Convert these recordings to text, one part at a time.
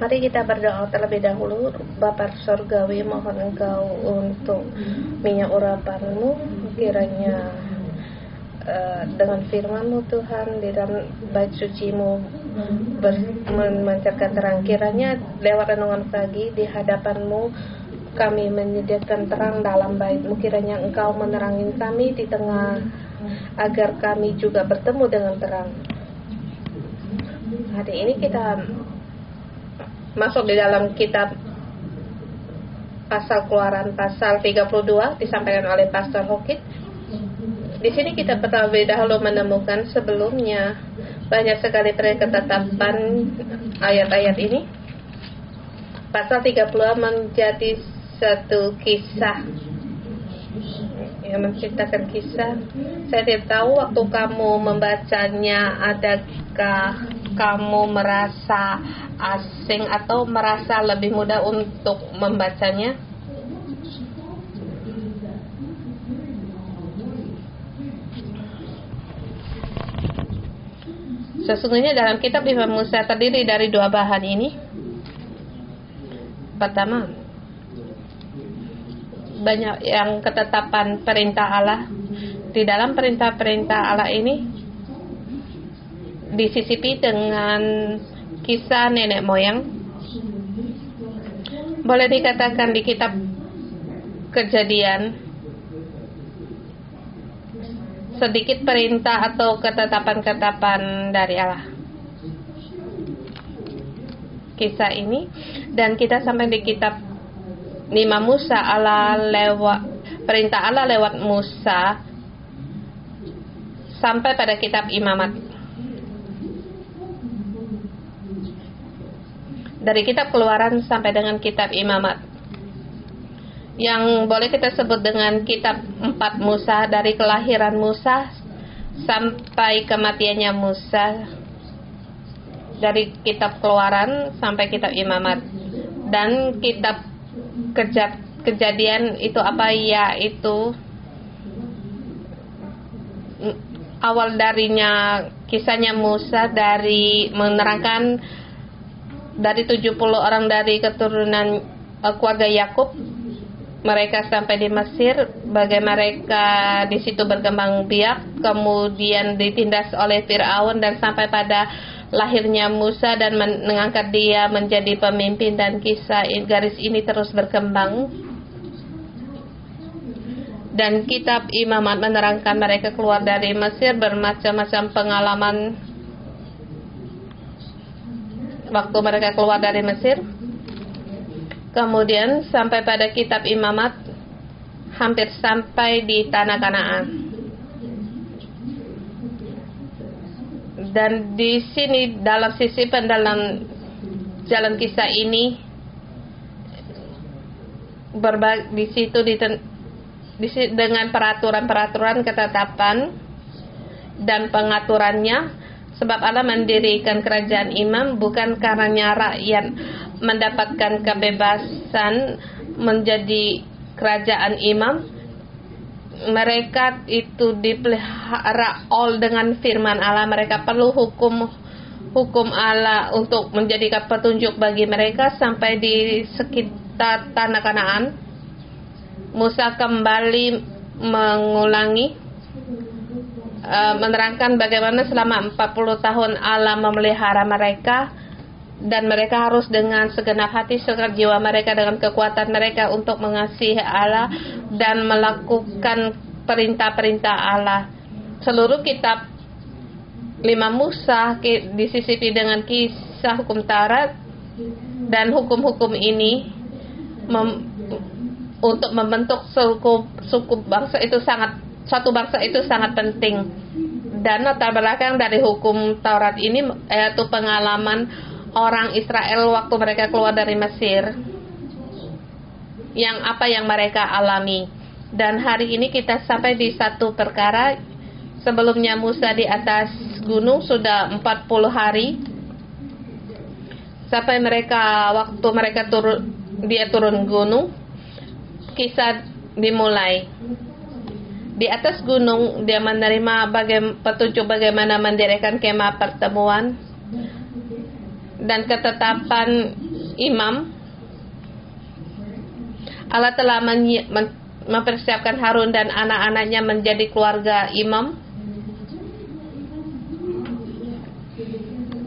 Mari kita berdoa terlebih dahulu. Bapa Surgawi, mohon Engkau untuk minyak urapan-Mu, kiranya dengan firman-Mu Tuhan di dalam bait suci-Mu memancarkan terang. Kiranya lewat renungan pagi di hadapan-Mu kami menyediakan terang dalam bait-Mu. Kiranya Engkau menerangi kami di tengah, agar kami juga bertemu dengan terang. Hari ini kita masuk di dalam kitab pasal Keluaran pasal 32 disampaikan oleh Pastor Hokit. Di sini kita terlebih dahulu menemukan sebelumnya banyak sekali ketetapan ayat-ayat ini. Pasal 30 menjadi satu kisah yang menceritakan kisah. Saya tidak tahu waktu kamu membacanya, adakah kamu merasa asing atau merasa lebih mudah untuk membacanya? Sesungguhnya dalam kitab Imam Musa terdiri dari dua bahan ini. Pertama, banyak yang ketetapan perintah Allah. Di dalam perintah-perintah Allah ini disisipi dengan kisah nenek moyang. Boleh dikatakan di kitab Kejadian sedikit perintah atau ketetapan-ketetapan dari Allah. Kisah ini, dan kita sampai di kitab Imam Musa, perintah Allah lewat Musa sampai pada kitab Imamat. Dari kitab Keluaran sampai dengan kitab Imamat, yang boleh kita sebut dengan kitab 4 Musa, dari kelahiran Musa sampai kematiannya Musa, dari kitab Keluaran sampai kitab Imamat. Dan kitab Kejadian itu apa? Yaitu awal darinya kisahnya Musa, dari menerangkan dari 70 orang dari keturunan keluarga Yakub. Mereka sampai di Mesir, bagaimana mereka di situ berkembang biak, kemudian ditindas oleh Firaun, dan sampai pada lahirnya Musa dan mengangkat dia menjadi pemimpin. Dan kisah garis ini terus berkembang. Dan kitab Imamat menerangkan mereka keluar dari Mesir, bermacam-macam pengalaman waktu mereka keluar dari Mesir. Kemudian sampai pada kitab Imamat, hampir sampai di tanah Kanaan. Dan di sini dalam sisipan dalam jalan kisah ini, di situ dengan peraturan-peraturan, ketetapan dan pengaturannya. Sebab Allah mendirikan kerajaan imam bukan karena rakyat mendapatkan kebebasan menjadi kerajaan imam. Mereka itu dipelihara dengan firman Allah. Mereka perlu hukum Allah untuk menjadikan petunjuk bagi mereka. Sampai di sekitar tanah Kanaan, Musa kembali mengulangi, menerangkan bagaimana selama 40 tahun Allah memelihara mereka, dan mereka harus dengan segenap hati, segenap jiwa mereka, dengan kekuatan mereka untuk mengasihi Allah dan melakukan perintah-perintah Allah. Seluruh kitab 5 Musa disisipi dengan kisah hukum Taurat, dan hukum-hukum ini untuk membentuk suku bangsa itu suatu bangsa itu sangat penting. Dan latar belakang dari hukum Taurat ini yaitu pengalaman orang Israel waktu mereka keluar dari Mesir, apa yang mereka alami. Dan hari ini kita sampai di satu perkara. Sebelumnya Musa di atas gunung sudah 40 hari, sampai waktu mereka turun gunung, kisah dimulai. Di atas gunung dia menerima petunjuk bagaimana mendirikan kemah pertemuan. dan ketetapan imam, Allah telah mempersiapkan Harun dan anak-anaknya menjadi keluarga imam.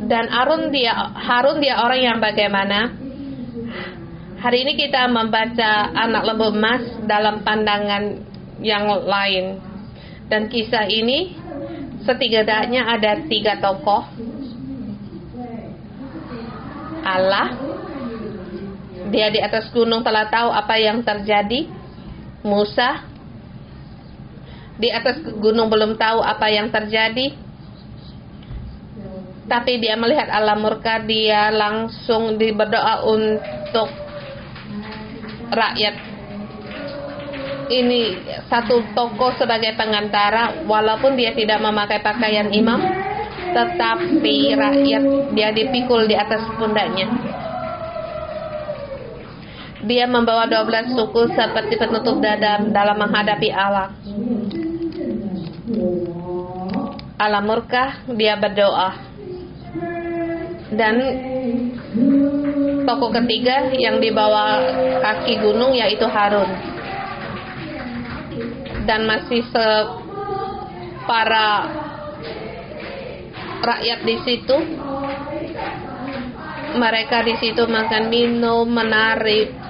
Dan Harun dia orang yang bagaimana? Hari ini kita membaca anak lembu emas dalam pandangan yang lain. Dan kisah ini setidaknya ada 3 tokoh. Allah, dia di atas gunung telah tahu apa yang terjadi. Musa, di atas gunung belum tahu apa yang terjadi, tapi dia melihat Allah murka, dia langsung berdoa untuk rakyat. Ini satu tokoh sebagai pengantara, walaupun dia tidak memakai pakaian imam, tetapi rakyat dia dipikul di atas pundaknya. Dia membawa 12 suku seperti penutup dada dalam menghadapi Allah. Allah murka, dia berdoa. Dan tokoh ketiga yang di bawah kaki gunung yaitu Harun. Dan masih para rakyat di situ. Mereka di situ makan minum, menari.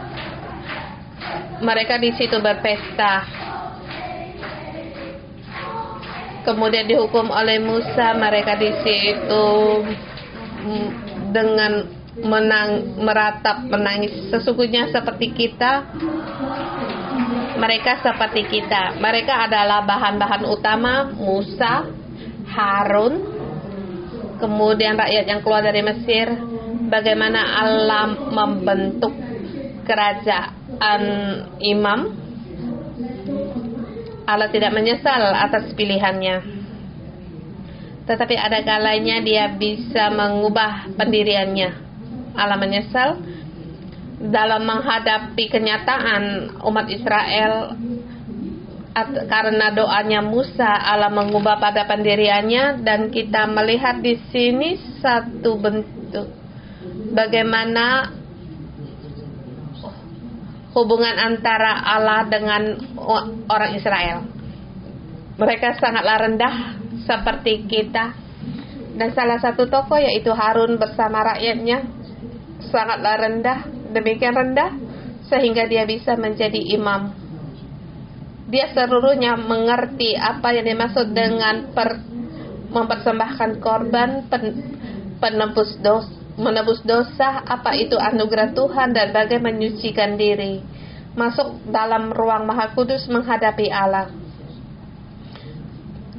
Mereka di situ berpesta. Kemudian dihukum oleh Musa. Mereka di situ dengan meratap, menangis. Sesungguhnya seperti kita, mereka seperti kita. Mereka adalah bahan-bahan utama Musa, Harun, kemudian rakyat yang keluar dari Mesir. Bagaimana Allah membentuk kerajaan imam. Allah tidak menyesal atas pilihannya, tetapi ada kalanya dia bisa mengubah pendiriannya. Allah menyesal dalam menghadapi kenyataan umat Israel karena doanya Musa. Allah mengubah pada pendiriannya, dan kita melihat di sini satu bentuk bagaimana hubungan antara Allah dengan orang Israel. Mereka sangatlah rendah seperti kita. Dan salah satu tokoh yaitu Harun bersama rakyatnya sangatlah rendah, demikian rendah sehingga dia bisa menjadi imam. Dia seluruhnya mengerti apa yang dimaksud dengan mempersembahkan korban, menebus dosa, apa itu anugerah Tuhan, dan bagaimana menyucikan diri, masuk dalam ruang Maha Kudus menghadapi Allah.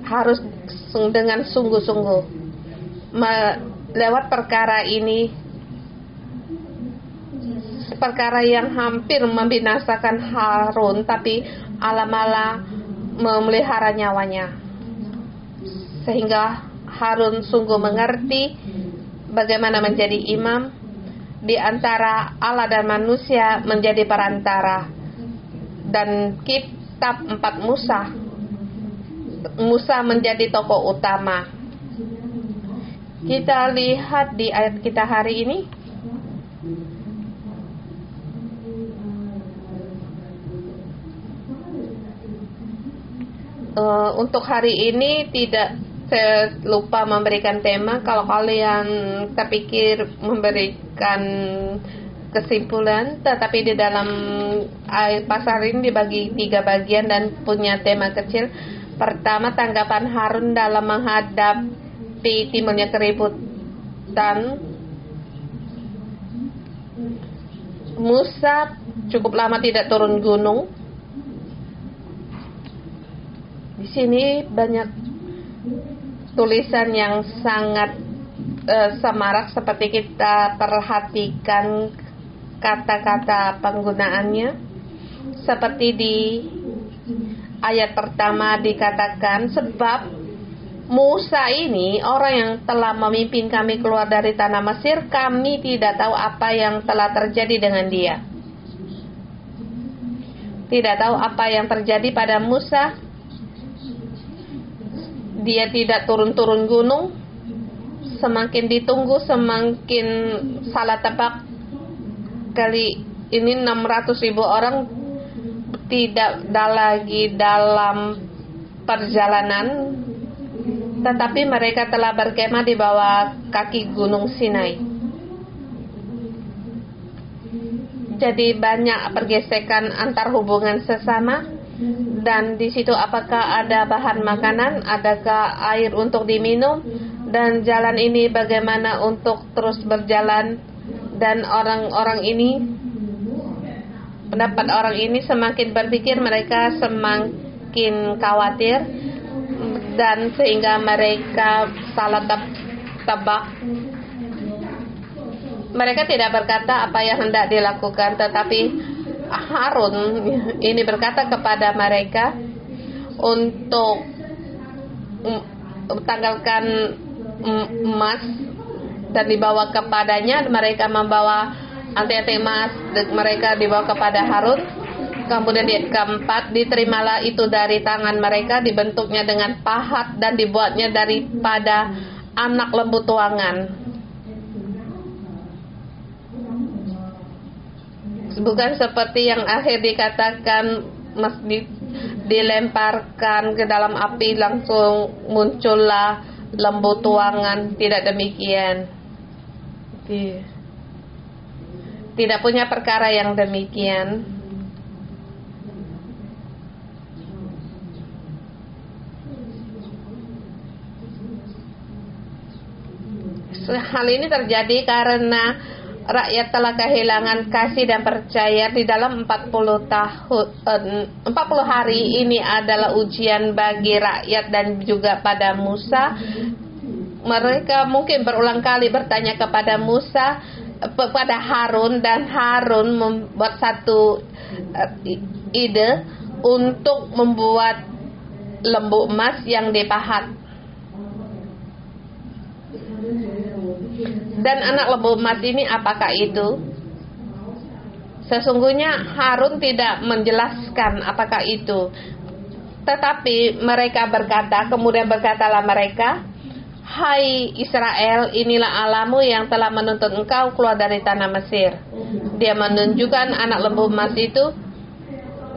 Harus dengan sungguh-sungguh lewat perkara ini, perkara yang hampir membinasakan Harun, tapi Allah malah memelihara nyawanya, sehingga Harun sungguh mengerti bagaimana menjadi imam di antara Allah dan manusia, menjadi perantara. Dan kitab 4 Musa menjadi tokoh utama. Kita lihat di ayat kita hari ini. Untuk hari ini tidak, saya lupa memberikan tema. Kalau kalian terpikir memberikan kesimpulan, tetapi di dalam pasal ini dibagi 3 bagian dan punya tema kecil. Pertama, tanggapan Harun dalam menghadapi timbulnya keributan. Musa cukup lama tidak turun gunung. Di sini banyak tulisan yang sangat semarak, seperti kita perhatikan kata-kata penggunaannya. Seperti di ayat pertama dikatakan, sebab Musa ini orang yang telah memimpin kami keluar dari tanah Mesir, kami tidak tahu apa yang telah terjadi dengan dia. Tidak tahu apa yang terjadi pada Musa. Dia tidak turun-turun gunung semakin ditunggu semakin salah tebak. Kali ini 600.000 orang tidak lagi dalam perjalanan, tetapi mereka telah berkemah di bawah kaki Gunung Sinai. Jadi banyak pergesekan antar hubungan sesama, dan di situ apakah ada bahan makanan, adakah air untuk diminum, dan jalan ini bagaimana untuk terus berjalan. Dan orang-orang ini, pendapat orang ini semakin berpikir, mereka semakin khawatir, dan sehingga mereka salah tebak. Mereka tidak berkata apa yang hendak dilakukan, tetapi Harun ini berkata kepada mereka untuk tanggalkan emas dan dibawa kepadanya. Mereka membawa anti-anti emas, mereka dibawa kepada Harun. Kemudian di ayat keempat, diterimalah itu dari tangan mereka, dibentuknya dengan pahat dan dibuatnya daripada anak lembu tuangan. Bukan seperti yang akhir dikatakan masjid dilemparkan ke dalam api langsung muncullah lembu tuangan. Tidak demikian. Tidak punya perkara yang demikian. Hal ini terjadi karena rakyat telah kehilangan kasih dan percaya di dalam 40 hari. Ini adalah ujian bagi rakyat dan juga pada Musa. Mereka mungkin berulang kali bertanya kepada Musa, kepada Harun, dan Harun membuat satu ide untuk membuat lembu emas yang dipahat. Dan anak lembu emas ini apakah itu? Sesungguhnya Harun tidak menjelaskan apakah itu. Tetapi mereka berkata, kemudian berkatalah mereka, "Hai Israel, inilah Allahmu yang telah menuntun engkau keluar dari tanah Mesir." Dia menunjukkan anak lembu emas itu.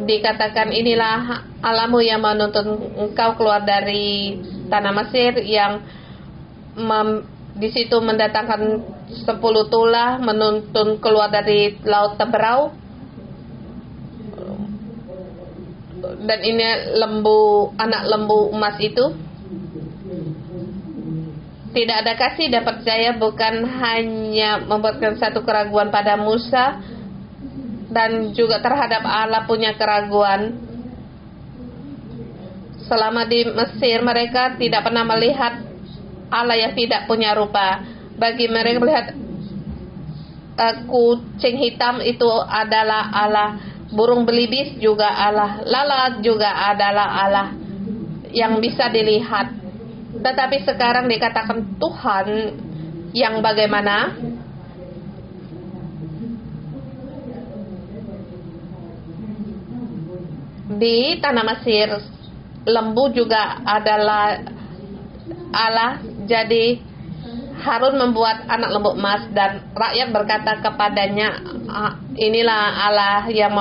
Dikatakan, inilah Allahmu yang menuntun engkau keluar dari tanah Mesir, yang di situ mendatangkan 10 tulah, menuntun keluar dari laut Teberau. Dan ini anak lembu emas itu. Tidak ada kasih dan percaya, bukan hanya membuatkan satu keraguan pada Musa, dan juga terhadap Allah punya keraguan. Selama di Mesir mereka tidak pernah melihat Allah yang tidak punya rupa. Bagi mereka melihat kucing hitam itu adalah Allah, burung belibis juga Allah, lalat juga adalah Allah yang bisa dilihat. Tetapi sekarang dikatakan Tuhan yang bagaimana? Di tanah Mesir lembu juga adalah Allah. Jadi Harun membuat anak lembu emas, dan rakyat berkata kepadanya, inilah Allah yang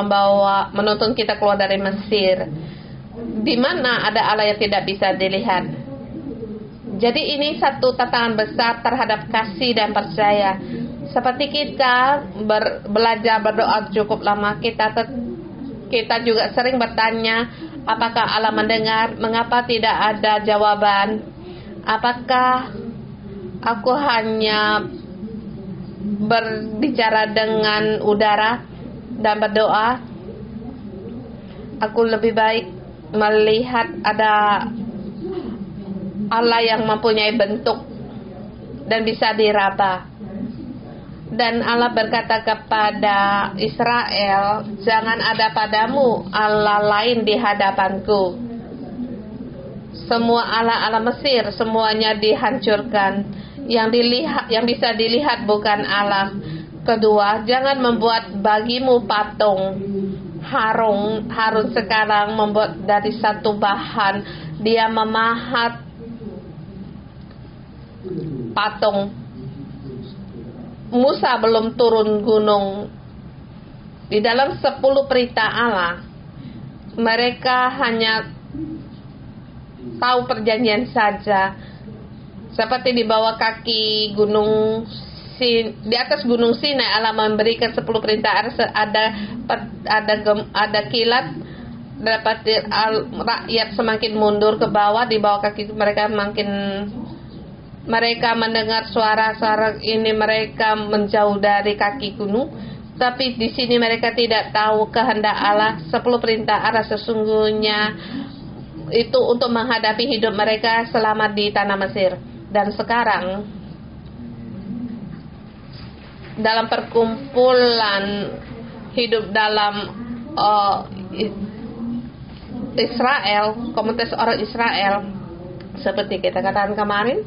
menuntun kita keluar dari Mesir. Di mana ada Allah yang tidak bisa dilihat? Jadi ini satu tantangan besar terhadap kasih dan percaya. Seperti kita belajar berdoa cukup lama, kita juga sering bertanya, apakah Allah mendengar? Mengapa tidak ada jawaban? Apakah aku hanya berbicara dengan udara dan berdoa? Aku lebih baik melihat ada Allah yang mempunyai bentuk dan bisa diraba. Dan Allah berkata kepada Israel, jangan ada padamu Allah lain di hadapanku. Semua Allah Mesir semuanya dihancurkan. Yang bisa dilihat bukan Allah. Kedua, jangan membuat bagimu patung. Harun sekarang membuat dari satu bahan. Dia memahat patung. Musa belum turun gunung. Di dalam 10 perintah Allah, mereka hanya tahu perjanjian saja. Seperti di bawah kaki gunung, di atas gunung Sinai Allah memberikan 10 perintah. Ada kilat, dapat rakyat semakin mundur ke bawah, di bawah kaki mereka mereka mendengar suara-suara ini, mereka menjauh dari kaki gunung. Tapi di sini mereka tidak tahu kehendak Allah. 10 perintah Allah sesungguhnya itu untuk menghadapi hidup mereka selama di tanah Mesir. Dan sekarang dalam perkumpulan hidup dalam Israel, komunitas orang Israel, seperti kita katakan kemarin,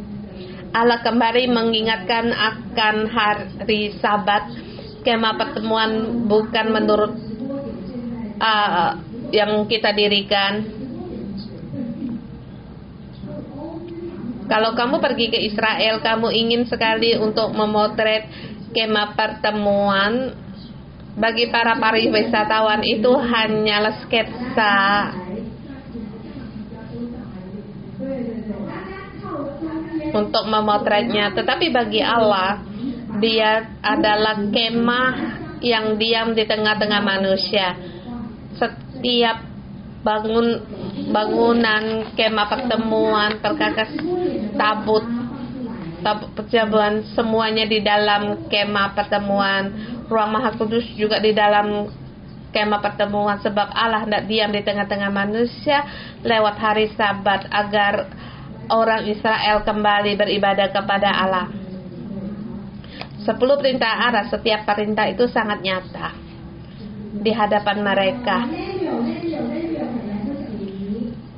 Allah kembali mengingatkan akan hari Sabat. Kemah pertemuan bukan menurut yang kita dirikan. Kalau kamu pergi ke Israel, kamu ingin sekali untuk memotret kemah pertemuan. Bagi para wisatawan itu hanyalah sketsa. Untuk memotretnya, tetapi bagi Allah, Dia adalah kemah yang diam di tengah-tengah manusia. Setiap bangunan kemah pertemuan, perkakas tabut perjamuan, semuanya di dalam kemah pertemuan. Ruang Maha Kudus juga di dalam kemah pertemuan, sebab Allah tidak diam di tengah-tengah manusia lewat hari Sabat agar orang Israel kembali beribadah kepada Allah. 10 perintah Allah, setiap perintah itu sangat nyata di hadapan mereka.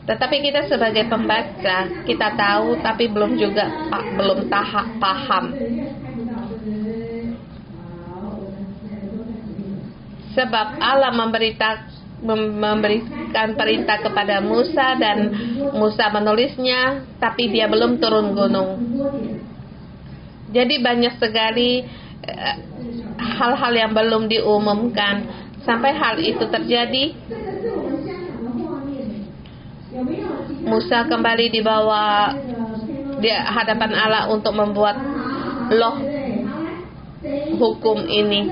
Tetapi kita sebagai pembaca, kita tahu tapi belum paham. Sebab Allah memberikan perintah kepada Musa dan Musa menulisnya, tapi dia belum turun gunung. Jadi banyak sekali hal-hal yang belum diumumkan. Sampai hal itu terjadi, Musa kembali di hadapan Allah untuk membuat loh hukum ini.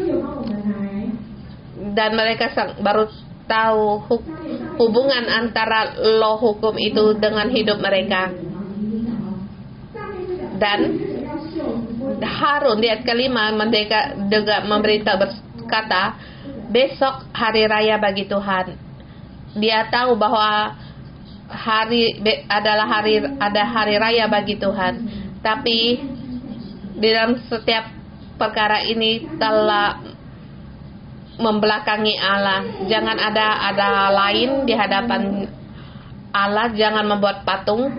Dan mereka baru tahu hubungan antara loh hukum itu dengan hidup mereka. Dan Harun di ayat ke-5 memberitahu berkata, besok hari raya bagi Tuhan. Dia tahu bahwa ada hari raya bagi Tuhan. Tapi di dalam setiap perkara ini telah membelakangi Allah. Jangan ada lain di hadapan Allah. Jangan membuat patung.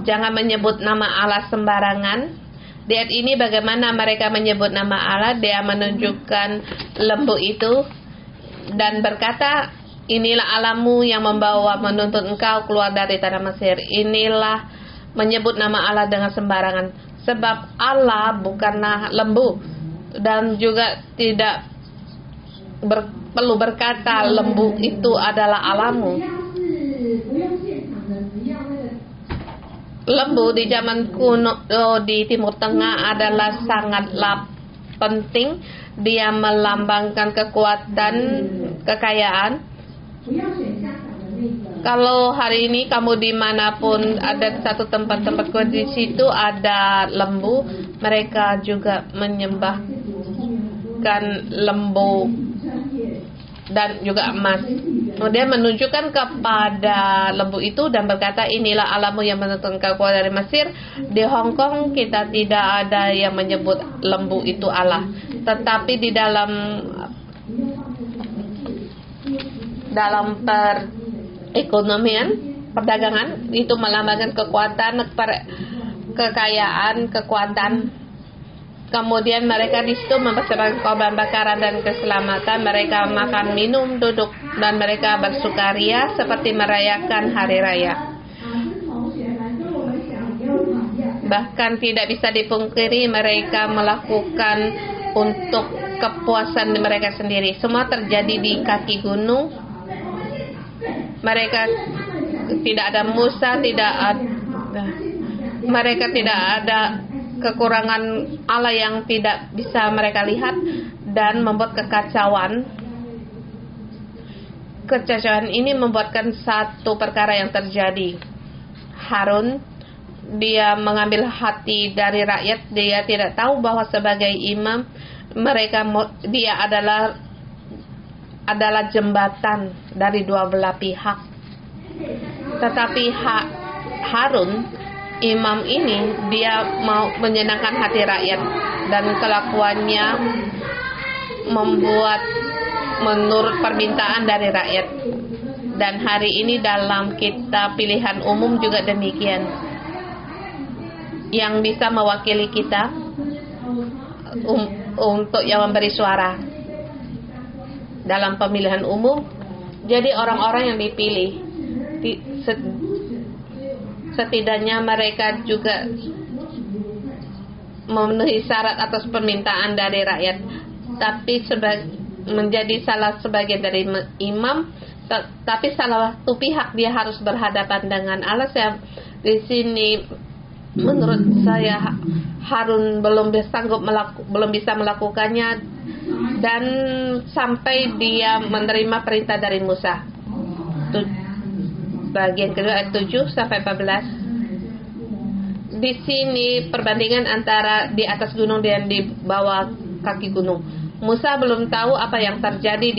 Jangan menyebut nama Allah sembarangan. Di ayat ini bagaimana mereka menyebut nama Allah. Dia menunjukkan lembu itu dan berkata, inilah Allahmu yang menuntut engkau keluar dari tanah Mesir. Inilah menyebut nama Allah dengan sembarangan. Sebab Allah bukanlah lembu. Dan juga tidak perlu berkata lembu itu adalah Allahmu. Lembu di zaman kuno di Timur Tengah adalah sangatlah penting. Dia melambangkan kekuatan, kekayaan. Kalau hari ini kamu dimanapun ada satu tempat di situ ada lembu, mereka juga menyembahkan lembu dan juga emas. Kemudian menunjukkan kepada lembu itu dan berkata, inilah Allahmu yang menuntut engkau keluar dari Mesir. Di Hong Kong kita tidak ada yang menyebut lembu itu Allah, tetapi di dalam perekonomian, perdagangan itu melambangkan kekuatan, kekayaan, kekuatan. Kemudian mereka di situ mempersembahkan korban bakaran dan keselamatan. Mereka makan, minum, duduk, dan mereka bersukaria seperti merayakan hari raya. Bahkan tidak bisa dipungkiri mereka melakukan untuk kepuasan mereka sendiri. Semua terjadi di kaki gunung. Mereka tidak ada Musa, mereka tidak ada kekurangan Allah yang tidak bisa mereka lihat dan membuat kekacauan. Kekacauan ini membuatkan satu perkara yang terjadi. Harun, dia mengambil hati dari rakyat. Dia tidak tahu bahwa sebagai imam dia adalah jembatan dari dua belah pihak. Tetapi Harun, imam ini, dia mau menyenangkan hati rakyat dan kelakuannya membuat menurut permintaan dari rakyat. Dan hari ini dalam kitab pilihan umum juga demikian. Yang bisa mewakili kita untuk yang memberi suara dalam pemilihan umum. Jadi orang-orang yang dipilih setidaknya mereka juga memenuhi syarat atas permintaan dari rakyat, tapi menjadi salah sebagian dari imam. Tapi salah satu pihak dia harus berhadapan dengan Allah. Di sini menurut saya Harun belum bisa melakukannya, dan sampai dia menerima perintah dari Musa. Bagian kedua ayat 7 sampai 14. Di sini perbandingan antara di atas gunung dan di bawah kaki gunung. Musa belum tahu apa yang terjadi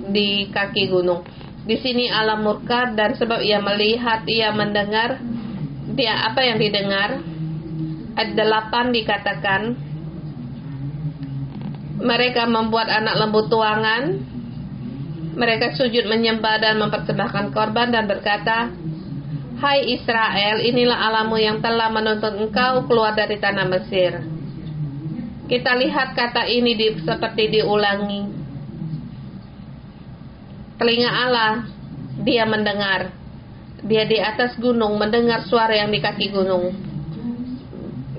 di kaki gunung. Di sini Allah murka, dan sebab ia melihat, ia mendengar, dia apa yang didengar. Ayat 8 dikatakan, mereka membuat anak lembu tuangan, mereka sujud menyembah dan mempersembahkan korban dan berkata, hai Israel, inilah Allahmu yang telah menuntun engkau keluar dari tanah Mesir. Kita lihat kata ini seperti diulangi. Telinga Allah, dia mendengar. Dia di atas gunung mendengar suara yang di kaki gunung.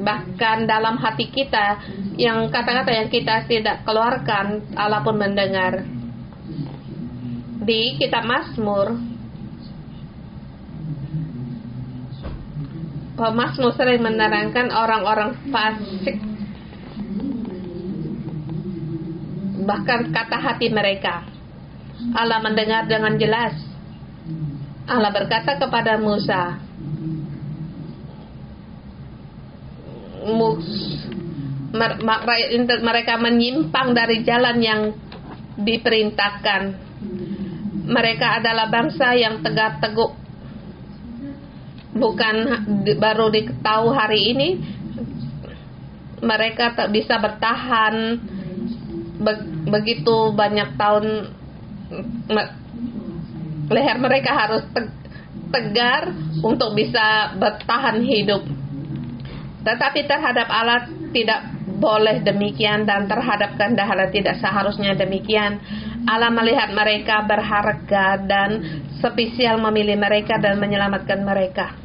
Bahkan dalam hati kita, yang kata-kata yang kita tidak keluarkan, Allah pun mendengar. Di kitab Mazmur, Mazmur sering menerangkan orang-orang fasik, bahkan kata hati mereka. Allah mendengar dengan jelas. Allah berkata kepada Musa, mereka menyimpang dari jalan yang diperintahkan. Mereka adalah bangsa yang tegak teguh. Bukan baru diketahui hari ini. Mereka tak bisa bertahan begitu banyak tahun. Leher mereka harus tegar untuk bisa bertahan hidup. Tetapi terhadap Allah tidak boleh demikian, dan terhadap kehendak Allah tidak seharusnya demikian. Allah melihat mereka berharga dan spesial memilih mereka dan menyelamatkan mereka.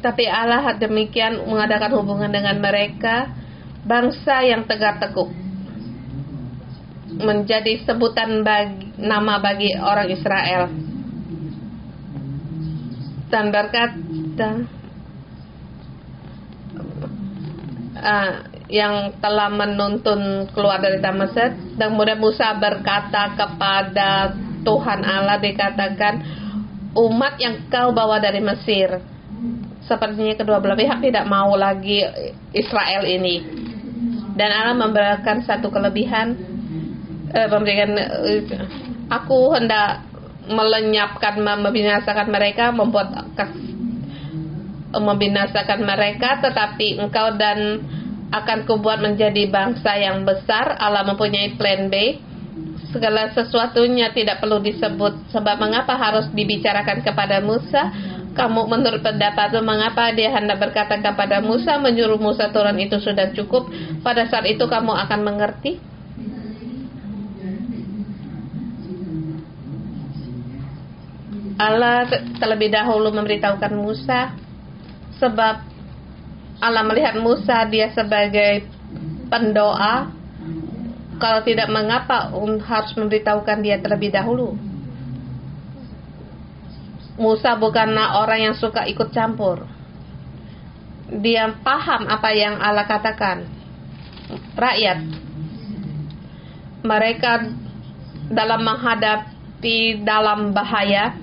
Tapi Allah demikian mengadakan hubungan dengan mereka, bangsa yang tegak teguh, menjadi sebutan nama bagi orang Israel. Dan berkata, yang telah menuntun keluar dari tanah Mesir. Dan kemudian Musa berkata kepada Tuhan Allah, dikatakan, umat yang kau bawa dari Mesir. Sepertinya kedua belah pihak tidak mau lagi Israel ini. Dan Allah memberikan satu kelebihan, aku hendak melenyapkan, membinasakan mereka, membinasakan mereka, tetapi engkau dan akan kubuat menjadi bangsa yang besar. Allah mempunyai plan B. Segala sesuatunya tidak perlu disebut. Sebab mengapa harus dibicarakan kepada Musa? Kamu menurut pendapatmu mengapa dia hendak berkata kepada Musa, menyuruh Musa turun itu sudah cukup. Pada saat itu kamu akan mengerti. Allah terlebih dahulu memberitahukan Musa, sebab Allah melihat Musa dia sebagai pendoa. Kalau tidak, mengapa harus memberitahukan dia terlebih dahulu? Musa bukanlah orang yang suka ikut campur. Dia paham apa yang Allah katakan. Rakyat, mereka dalam menghadapi dalam bahaya,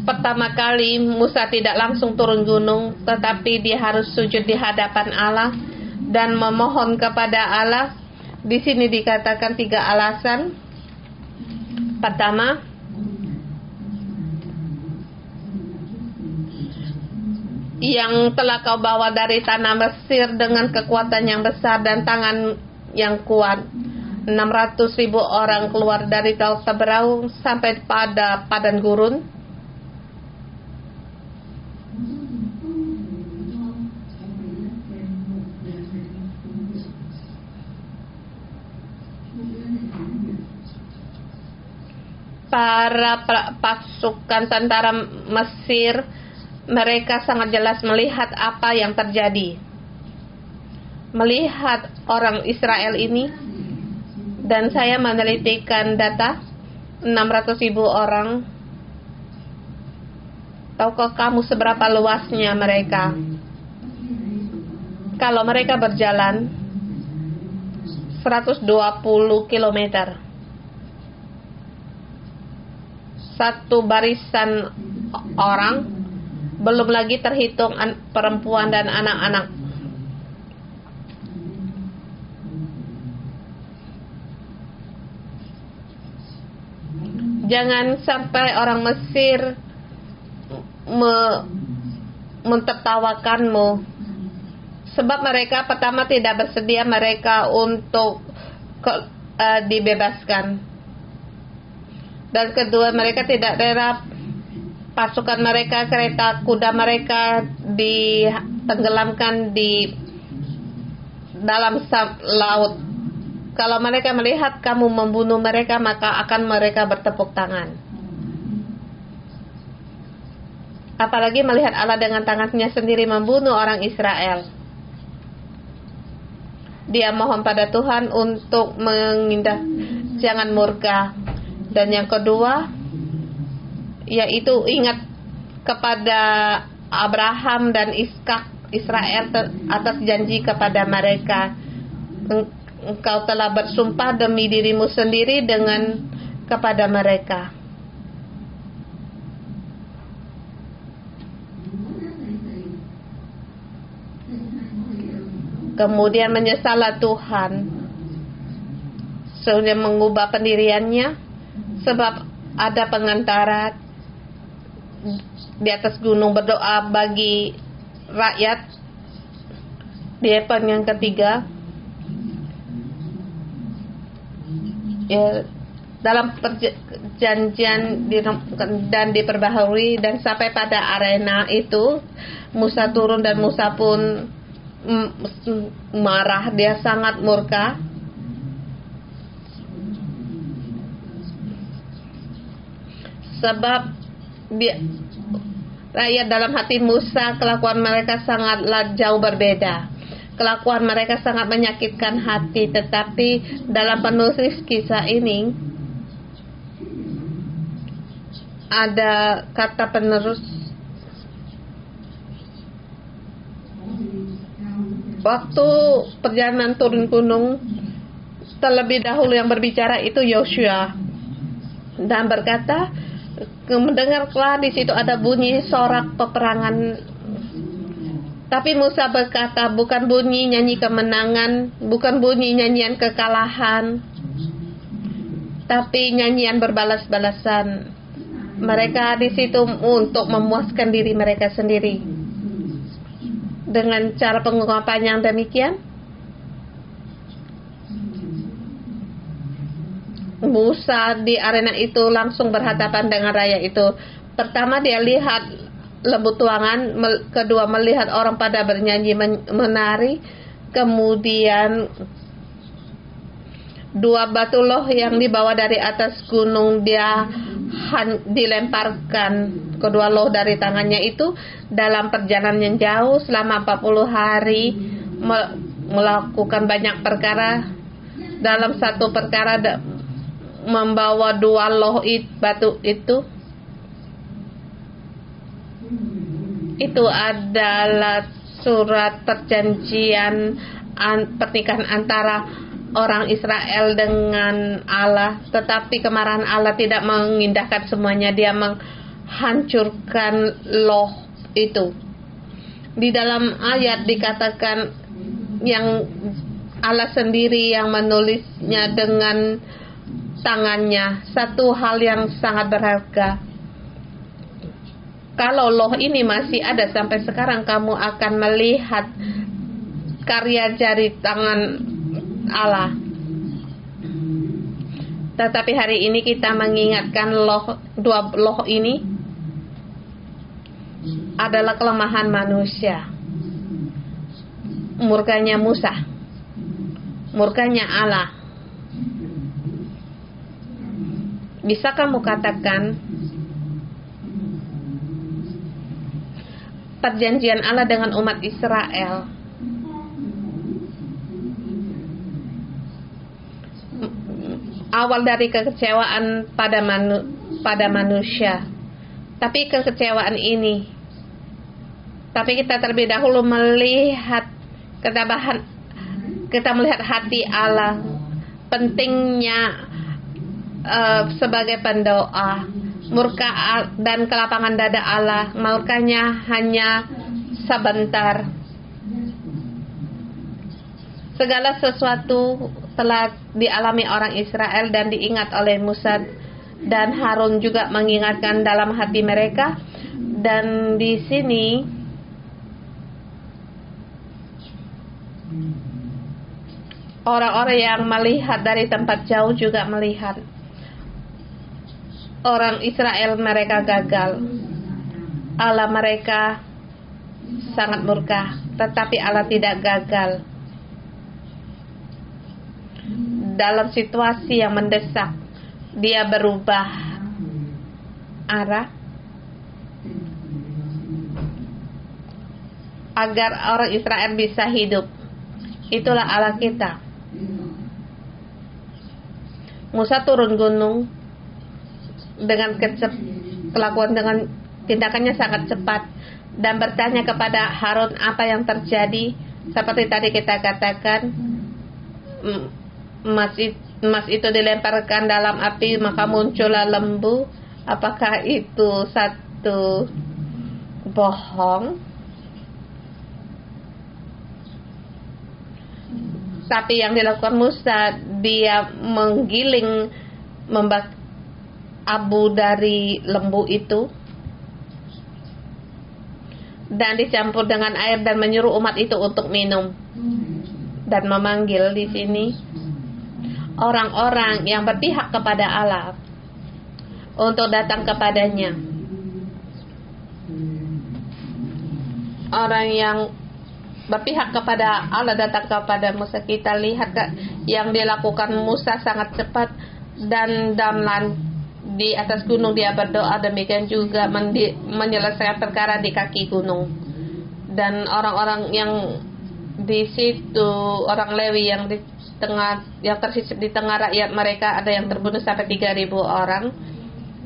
pertama kali Musa tidak langsung turun gunung, tetapi dia harus sujud di hadapan Allah dan memohon kepada Allah. Di sini dikatakan 3 alasan. Pertama, yang telah kau bawa dari tanah Mesir dengan kekuatan yang besar dan tangan yang kuat. 600.000 orang keluar dari Laut Teberau sampai pada padang gurun. Para pasukan tentara Mesir, mereka sangat jelas melihat apa yang terjadi, melihat orang Israel ini. Dan saya menelitikan data 600.000 orang. Tahukah kamu seberapa luasnya mereka? Kalau mereka berjalan 120 kilometer, satu barisan orang, belum lagi terhitung perempuan dan anak-anak. Jangan sampai orang Mesir mentertawakanmu, sebab mereka pertama tidak bersedia mereka untuk dibebaskan, dan kedua mereka tidak rela pasukan mereka, kereta kuda mereka ditenggelamkan di dalam laut. Kalau mereka melihat kamu membunuh mereka, maka akan mereka bertepuk tangan. Apalagi melihat Allah dengan tangannya sendiri membunuh orang Israel. Dia mohon pada Tuhan untuk mengindah, jangan murka. Dan yang kedua, yaitu ingat kepada Abraham dan Ishak, Israel atas janji kepada mereka. Engkau telah bersumpah demi dirimu sendiri dengan kepada mereka. Kemudian menyesallah Tuhan, sudah mengubah pendiriannya, sebab ada pengantara di atas gunung berdoa bagi rakyat. Di ayat yang ketiga, ya, dalam perjanjian dan diperbaharui, dan sampai pada arena itu Musa turun dan Musa pun marah, dia sangat murka. Sebab rakyat dalam hati Musa, kelakuan mereka sangatlah jauh berbeda. Kelakuan mereka sangat menyakitkan hati, tetapi dalam penulis kisah ini ada kata penerus. Waktu perjalanan turun gunung, terlebih dahulu yang berbicara itu Yosua, dan berkata, mendengarlah di situ ada bunyi sorak peperangan. Tapi Musa berkata, bukan bunyi nyanyi kemenangan, bukan bunyi nyanyian kekalahan, tapi nyanyian berbalas-balasan. Mereka di situ untuk memuaskan diri mereka sendiri. Dengan cara pengungkapan yang demikian, Musa di arena itu langsung berhadapan dengan rakyat itu. Pertama dia lihat lembu tuangan, kedua melihat orang pada bernyanyi menari, kemudian 2 batu loh yang dibawa dari atas gunung dia dilemparkan kedua loh dari tangannya itu dalam perjalanan yang jauh selama 40 hari melakukan banyak perkara. Dalam satu perkara membawa 2 loh batu itu adalah surat perjanjian pernikahan antara orang Israel dengan Allah, tetapi kemarahan Allah tidak mengindahkan semuanya. Dia menghancurkan loh itu. Di dalam ayat dikatakan yang Allah sendiri yang menulisnya dengan tangannya, satu hal yang sangat berharga. Kalau loh ini masih ada sampai sekarang, kamu akan melihat karya jari tangan Allah. Tetapi hari ini kita mengingatkan dua loh ini adalah kelemahan manusia. Murkanya Musa, murkanya Allah. Bisa kamu katakan perjanjian Allah dengan umat Israel awal dari kekecewaan pada manusia, tapi kekecewaan ini, tapi kita terlebih dahulu melihat ketabahan, kita melihat hati Allah, pentingnya sebagai pendoa. Murka dan kelapangan dada Allah, murkanya hanya sebentar. Segala sesuatu telah dialami orang Israel dan diingat oleh Musa dan Harun juga mengingatkan dalam hati mereka. Dan di sini orang-orang yang melihat dari tempat jauh juga melihat orang Israel mereka gagal. Allah mereka sangat murka, tetapi Allah tidak gagal. Dalam situasi yang mendesak, dia berubah arah agar orang Israel bisa hidup. Itulah Allah kita. Musa turun gunung dengan kelakuan dengan tindakannya sangat cepat dan bertanya kepada Harun apa yang terjadi. Seperti tadi kita katakan, emas itu dilemparkan dalam api maka muncullah lembu. Apakah itu satu bohong? Tapi yang dilakukan Musa, dia menggiling abu dari lembu itu dan dicampur dengan air dan menyuruh umat itu untuk minum dan memanggil di sini orang-orang yang berpihak kepada Allah untuk datang kepadanya. Orang yang berpihak kepada Allah datang kepada Musa. Kita lihat yang dilakukan Musa sangat cepat dan di atas gunung dia berdoa, demikian juga menyelesaikan perkara di kaki gunung. Dan orang-orang yang di situ, orang Lewi yang di tengah, yang tersisip di tengah rakyat mereka, ada yang terbunuh sampai 3.000 orang.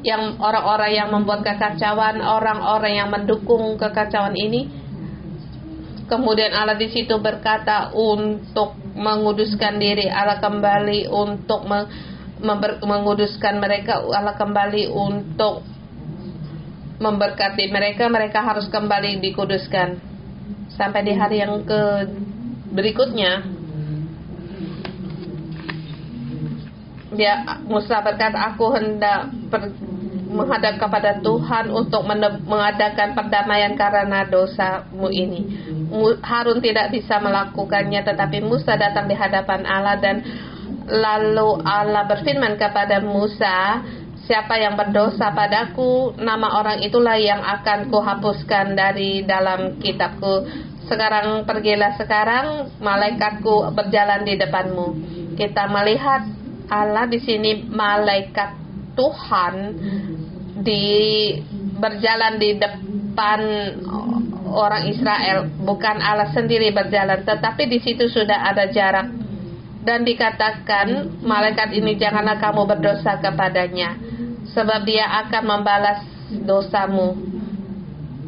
Yang orang-orang yang membuat kekacauan, orang-orang yang mendukung kekacauan ini. Kemudian Allah di situ berkata untuk menguduskan diri. Allah kembali untuk menguduskan mereka. Allah kembali untuk memberkati mereka. Mereka harus kembali dikuduskan. Sampai di hari yang berikutnya, Musa berkata, aku hendak menghadap kepada Tuhan untuk mengadakan perdamaian karena dosamu ini. Harun tidak bisa melakukannya, tetapi Musa datang di hadapan Allah. Dan lalu Allah berfirman kepada Musa, siapa yang berdosa padaku, nama orang itulah yang akan kuhapuskan dari dalam kitabku. Sekarang pergilah sekarang, malaikatku berjalan di depanmu. Kita melihat Allah di sini malaikat Tuhan berjalan di depan orang Israel, bukan Allah sendiri berjalan, tetapi di situ sudah ada jarak. Dan dikatakan, malaikat ini janganlah kamu berdosa kepadanya, sebab dia akan membalas dosamu.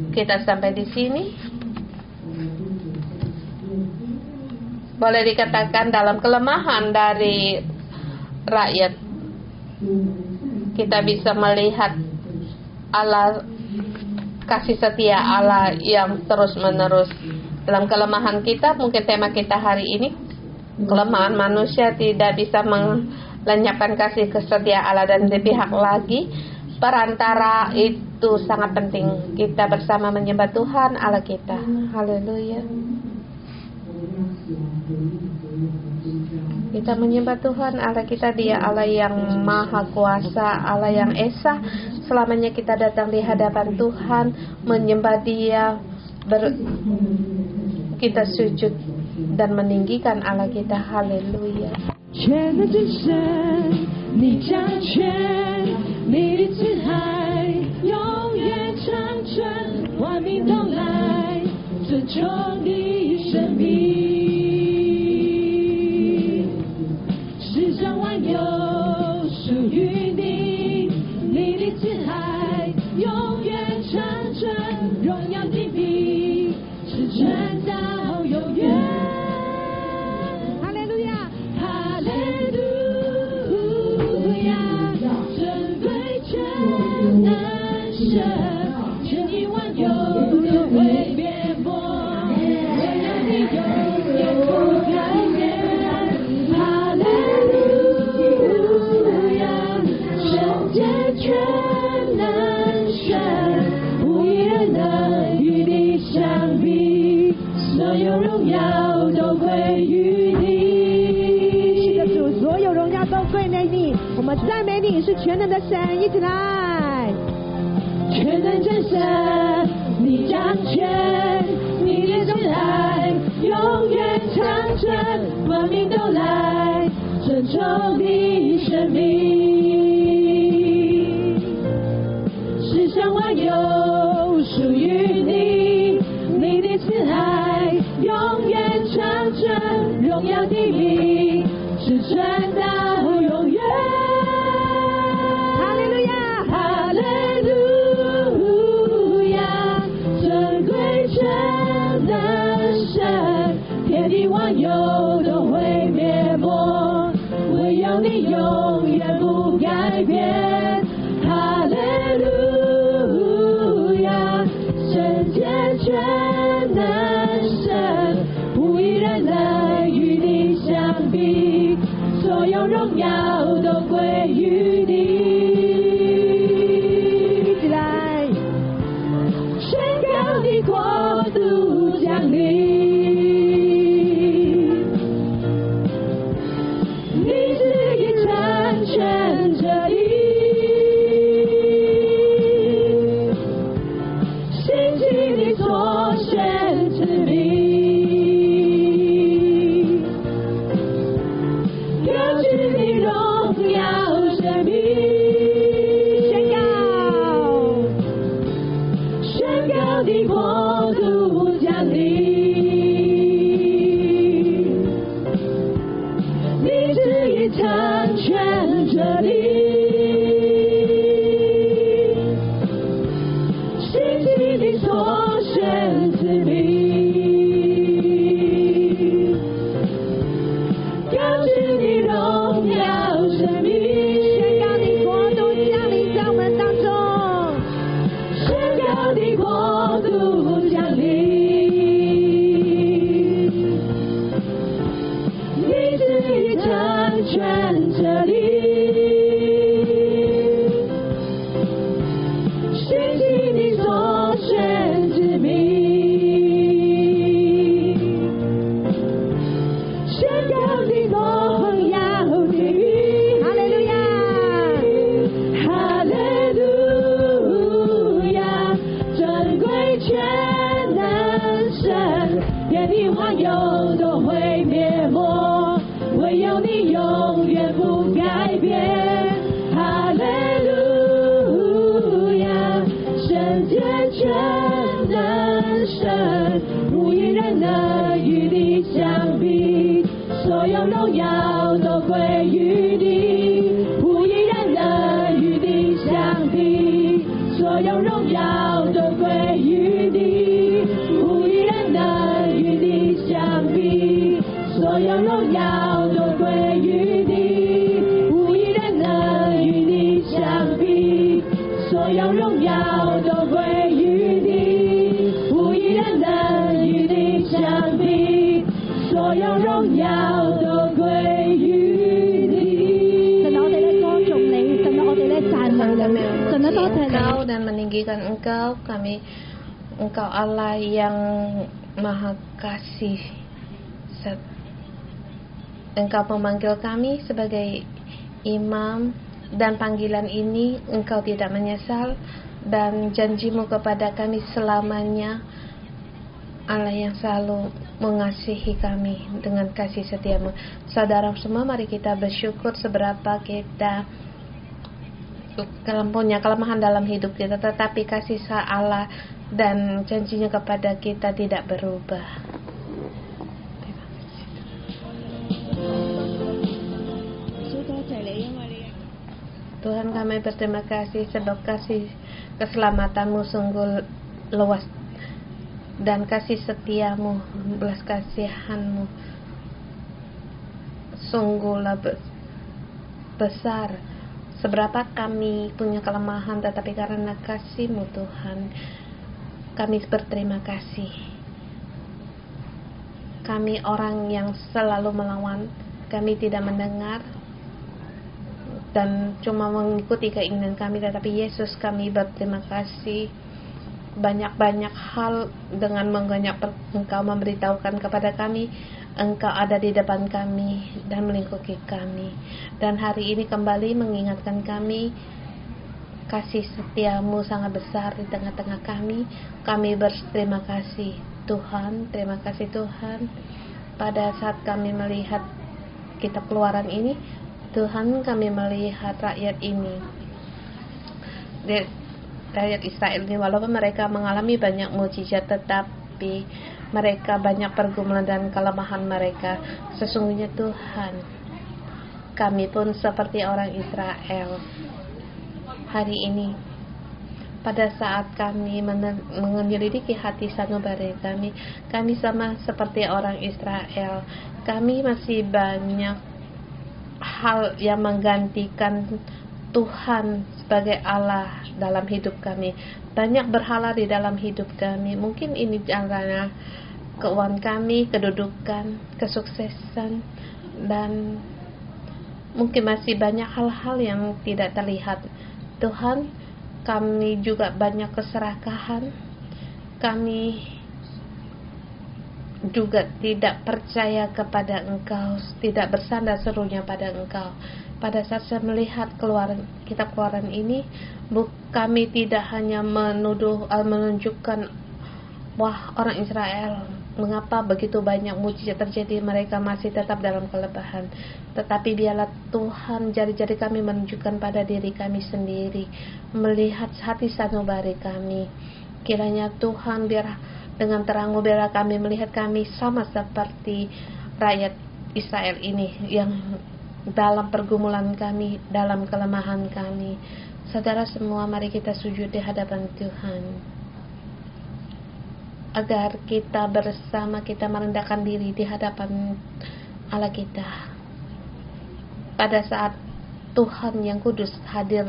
Kita sampai di sini. Boleh dikatakan dalam kelemahan dari rakyat, kita bisa melihat Allah, kasih setia Allah yang terus menerus. Dalam kelemahan kita, mungkin tema kita hari ini, kelemahan manusia tidak bisa melenyapkan kasih setia Allah. Dan di pihak lagi, perantara itu sangat penting. Kita bersama menyembah Tuhan Allah kita. Haleluya. Kita menyembah Tuhan Allah kita, Dia Allah yang maha kuasa, Allah yang esa. Selamanya kita datang di hadapan Tuhan, menyembah Dia, kita sujud dan meninggikan Allah kita. Haleluya. 全能真神，你掌权，你的慈爱永远长存，万民都来尊崇你生命，世上万有属于你，你的慈爱永远长存，荣耀的名是传到永远。全地万有都会灭没，唯有你永远不改变。哈利路亚，圣洁全能神，无一人能与你相比，所有荣耀都归于你。是的，主，所有荣耀都归于你。我们赞美你是全能的神，一起来。全能真神，你掌权，你的慈爱永远长存，万民都来尊崇你生命，世上万有属于你，你的慈爱永远长存，荣耀的名是传到永远。哈利路亚，哈利路亚。天地万有都会灭没，唯有你永远不改变。哈利路亚，圣洁全能神，无一人能与你相比，所有荣耀都归于你。一起来，宣告你国度降临。全这里，兴起你所选之名，高举你荣耀生命，宣告你国度降临。掌权这里，兴起你所选之名，高举你荣耀生命，宣告你国度降临在我们当中，宣告你国度降临。掌权这里，兴起你所选之名，宣告你荣耀的名。哈利路亚，哈利路亚，尊贵全能神，天地万有都会灭没，唯有你永远不改变，哈利归于你，无一人能与你相比。所有荣耀都归于你，无一人能与你相比。所有荣耀都归於你，無一人能與你相比。所有榮耀都歸於你，無一人能與你相比。所有榮耀都歸於你。神啊，我哋咧歌頌你，神啊，我哋咧讚美你，神啊，多謝Engkau 你。 dan meninggikan Engkau, Engkau Allah yang Maha Kasih. Engkau memanggil kami sebagai imam, dan panggilan ini Engkau tidak menyesal, dan janjimu kepada kami selamanya, Allah yang selalu mengasihi kami dengan kasih setiamu. Saudara semua, mari kita bersyukur seberapa kita punya kelemahan dalam hidup kita, tetapi kasih Allah dan janjinya kepada kita tidak berubah. Tuhan, kami berterima kasih sebab kasih keselamatanmu sungguh luas, dan kasih setiamu, belas kasihanmu sungguhlah besar. Seberapa kami punya kelemahan, tetapi karena kasih-Mu Tuhan, kami berterima kasih. Kami orang yang selalu melawan, kami tidak mendengar dan cuma mengikuti keinginan kami, tetapi Yesus, kami berterima kasih. Banyak-banyak hal dengan Engkau memberitahukan kepada kami, Engkau ada di depan kami dan melingkupi kami. Dan hari ini kembali mengingatkan kami, kasih setiamu sangat besar di tengah-tengah kami. Kami berterima kasih Tuhan, terima kasih Tuhan. Pada saat kami melihat kitab Keluaran ini, Tuhan, kami melihat rakyat ini, rakyat Israel ini, walaupun mereka mengalami banyak mukjizat, tetapi mereka banyak pergumulan dan kelemahan mereka. Sesungguhnya Tuhan, kami pun seperti orang Israel hari ini. Pada saat kami menyelidiki hati sanubari kami sama seperti orang Israel. Kami masih banyak hal yang menggantikan Tuhan sebagai Allah dalam hidup kami. Banyak berhala di dalam hidup kami. Mungkin ini karena keuangan kami, kedudukan, kesuksesan, dan mungkin masih banyak hal-hal yang tidak terlihat. Tuhan, kami juga banyak keserakahan. Kami juga tidak percaya kepada Engkau, tidak bersandar seluruhnya pada Engkau. Pada saat saya melihat kitab Keluaran ini, kami tidak hanya menunjukkan, wah, orang Israel, mengapa begitu banyak mujizat terjadi, mereka masih tetap dalam kelemahan. Tetapi biarlah Tuhan, jari-jari kami menunjukkan pada diri kami sendiri, melihat hati sanubari kami. Kiranya Tuhan, biar dengan terang-Mu, biarlah kami melihat kami sama seperti rakyat Israel ini, yang dalam pergumulan kami, dalam kelemahan kami. Saudara semua, mari kita sujud di hadapan Tuhan, agar kita bersama kita merendahkan diri di hadapan Allah kita. Pada saat Tuhan yang kudus hadir,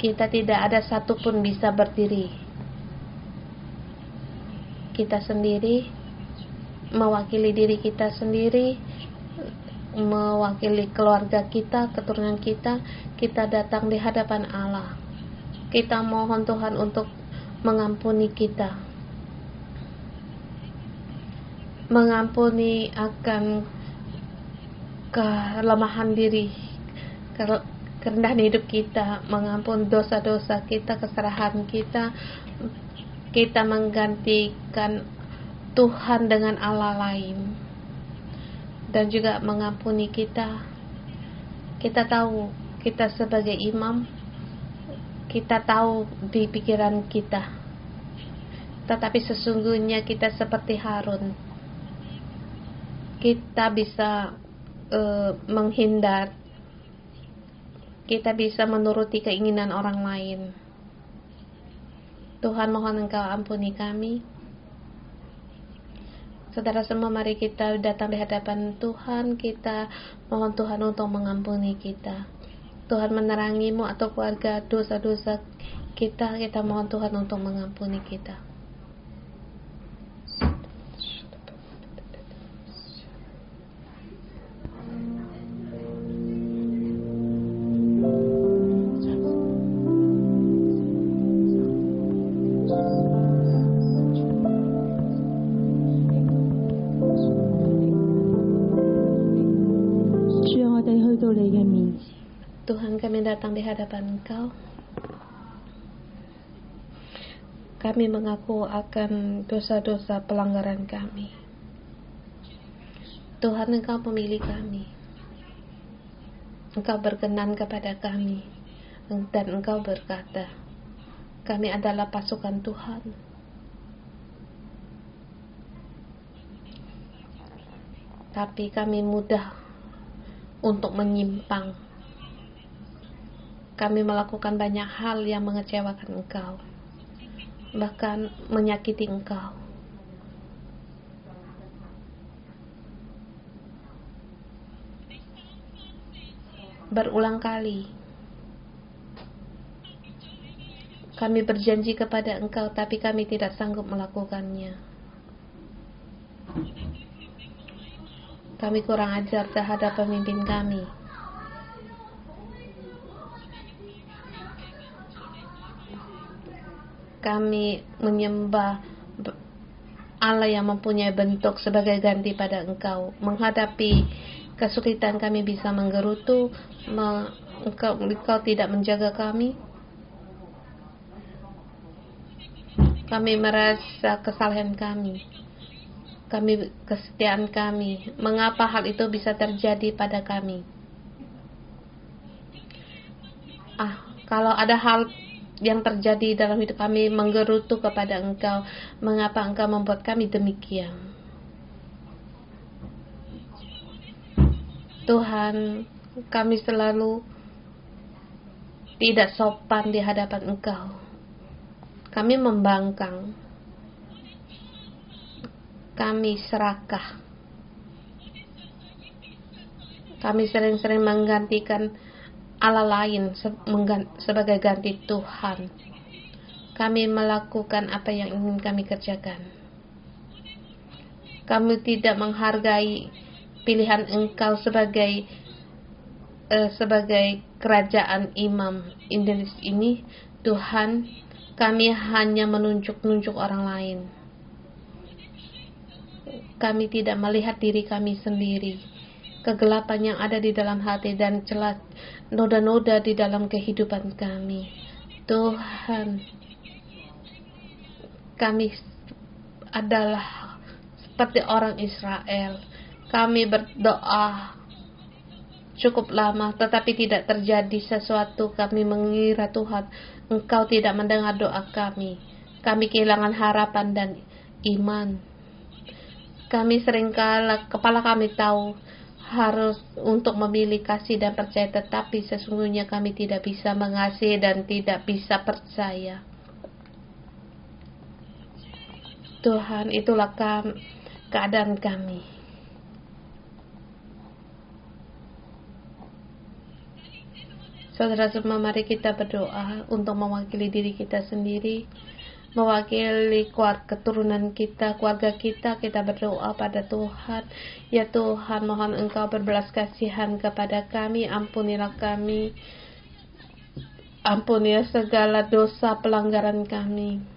kita tidak ada satupun bisa berdiri. Kita sendiri, mewakili diri kita sendiri, mewakili keluarga kita, keturunan kita, kita datang di hadapan Allah. Kita mohon Tuhan untuk mengampuni kita, mengampuni akan kelemahan diri, kerendahan hidup kita, mengampuni dosa-dosa kita, kesalahan kita. Kita menggantikan Tuhan dengan Allah lain, dan juga mengampuni kita. Kita tahu, kita sebagai imam, kita tahu di pikiran kita, tetapi sesungguhnya kita seperti Harun. Kita bisa menghindar. Kita bisa menuruti keinginan orang lain. Tuhan, mohon Engkau ampuni kami. Saudara semua, mari kita datang di hadapan Tuhan. Kita mohon Tuhan untuk mengampuni kita. Tuhan menerangimu atau keluarga dosa-dosa kita. Kita mohon Tuhan untuk mengampuni kita. Tuhan, kami datang di hadapan Engkau. Kami mengaku akan dosa-dosa pelanggaran kami. Tuhan, Engkau memilih kami. Engkau berkenan kepada kami. Dan Engkau berkata, kami adalah pasukan Tuhan. Tapi kami mudah untuk menyimpang. Kami melakukan banyak hal yang mengecewakan Engkau, bahkan menyakiti Engkau. Berulang kali kami berjanji kepada Engkau, tapi kami tidak sanggup melakukannya. Kami kurang ajar terhadap pemimpin kami. Kami menyembah Allah yang mempunyai bentuk sebagai ganti pada Engkau. Menghadapi kesulitan kami bisa menggerutu. Engkau tidak menjaga kami. Kami merasa kesalahan kami. Kesetiaan kami. Mengapa hal itu bisa terjadi pada kami? Kalau ada hal yang terjadi dalam hidup kami menggerutu kepada Engkau, mengapa Engkau membuat kami demikian? Tuhan, kami selalu tidak sopan di hadapan Engkau. Kami membangkang. Kami serakah. Kami sering-sering menggantikan Allah lain sebagai ganti Tuhan. Kami melakukan apa yang ingin kami kerjakan. Kami tidak menghargai pilihan Engkau sebagai kerajaan imam Indonesia ini. Tuhan, kami hanya menunjuk-nunjuk orang lain. Kami tidak melihat diri kami sendiri. Kegelapan yang ada di dalam hati dan celah noda-noda di dalam kehidupan kami. Tuhan, kami adalah seperti orang Israel. Kami berdoa cukup lama, tetapi tidak terjadi sesuatu. Kami mengira Tuhan, Engkau tidak mendengar doa kami. Kami kehilangan harapan dan iman. Kami seringkali kepala kami tahu harus untuk memilih kasih dan percaya, tetapi sesungguhnya kami tidak bisa mengasihi dan tidak bisa percaya. Tuhan, itulah keadaan kami. Saudara semua, mari kita berdoa untuk mewakili diri kita sendiri, mewakili keturunan kita, keluarga kita. Kita berdoa pada Tuhan. Ya Tuhan, mohon Engkau berbelas kasihan kepada kami. Ampunilah kami. Ampunilah segala dosa pelanggaran kami.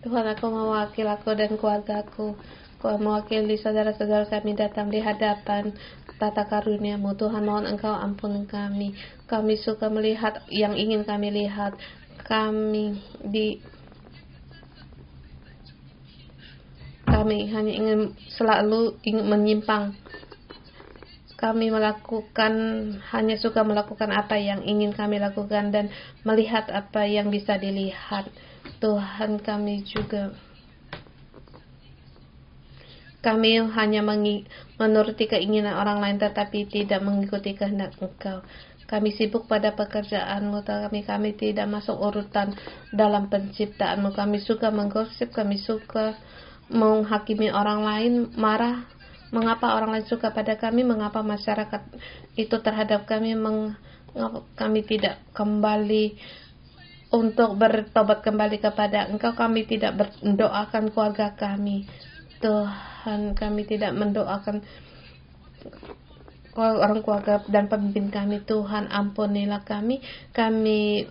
Tuhan, aku mewakili aku dan keluargaku. Aku mewakili saudara-saudara kami datang di hadapan tata karunia-Mu. Tuhan, mohon Engkau ampuni kami. Kami suka melihat yang ingin kami lihat. Kami kami hanya ingin selalu ingin menyimpang. Kami hanya suka melakukan apa yang ingin kami lakukan dan melihat apa yang bisa dilihat. Tuhan, kami hanya menuruti keinginan orang lain tetapi tidak mengikuti kehendak Engkau. Kami sibuk pada pekerjaan-Mu, kami tidak masuk urutan dalam penciptaan-Mu. Kami suka menggosip, kami suka menghakimi orang lain, marah. Mengapa orang lain suka pada kami? Mengapa masyarakat itu terhadap kami? Mengapa kami tidak kembali untuk bertobat kembali kepada Engkau? Kami tidak mendoakan keluarga kami. Tuhan, kami tidak mendoakan orang keluarga dan pemimpin kami. Tuhan, ampunilah kami. Kami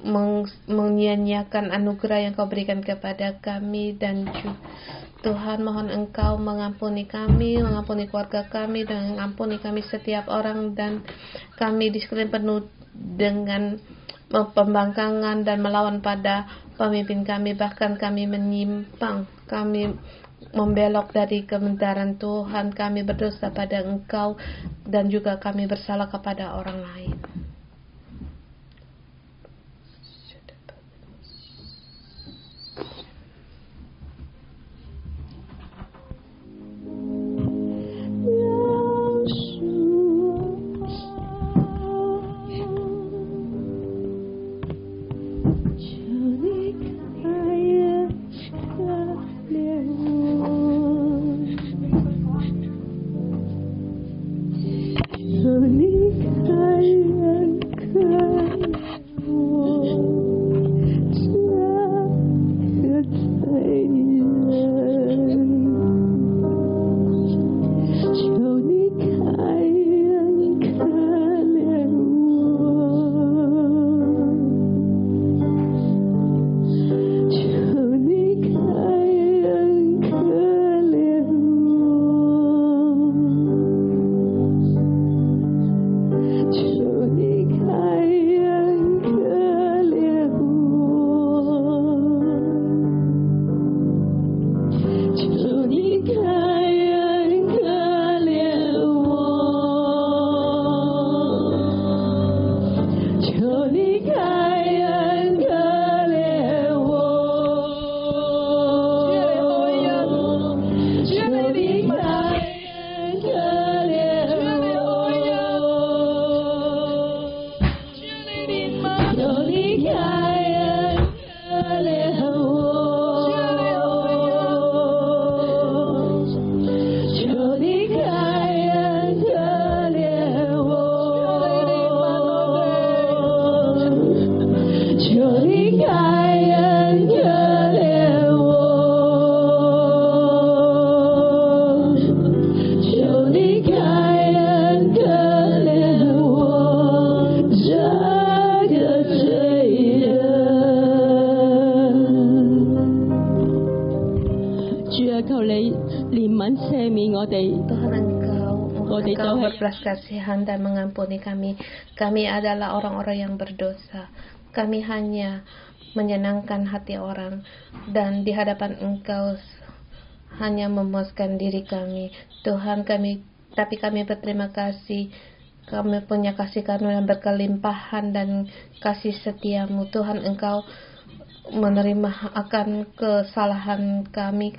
menyia-nyiakan anugerah yang Kau berikan kepada kami, dan Tuhan, mohon Engkau mengampuni kami, mengampuni keluarga kami, dan mengampuni kami setiap orang, dan kami di sekeliling penuh dengan pembangkangan dan melawan pada pemimpin kami. Bahkan kami menyimpang, kami membelok dari kebenaran Tuhan. Kami berdosa pada Engkau dan juga kami bersalah kepada orang lain. Berbelas kasihan dan mengampuni kami. Kami adalah orang-orang yang berdosa. Kami hanya menyenangkan hati orang, dan di hadapan Engkau hanya memuaskan diri kami. Tuhan, tapi kami berterima kasih. Kami punya kasih karunia yang berkelimpahan dan kasih setiamu. Tuhan, Engkau menerima akan kesalahan kami.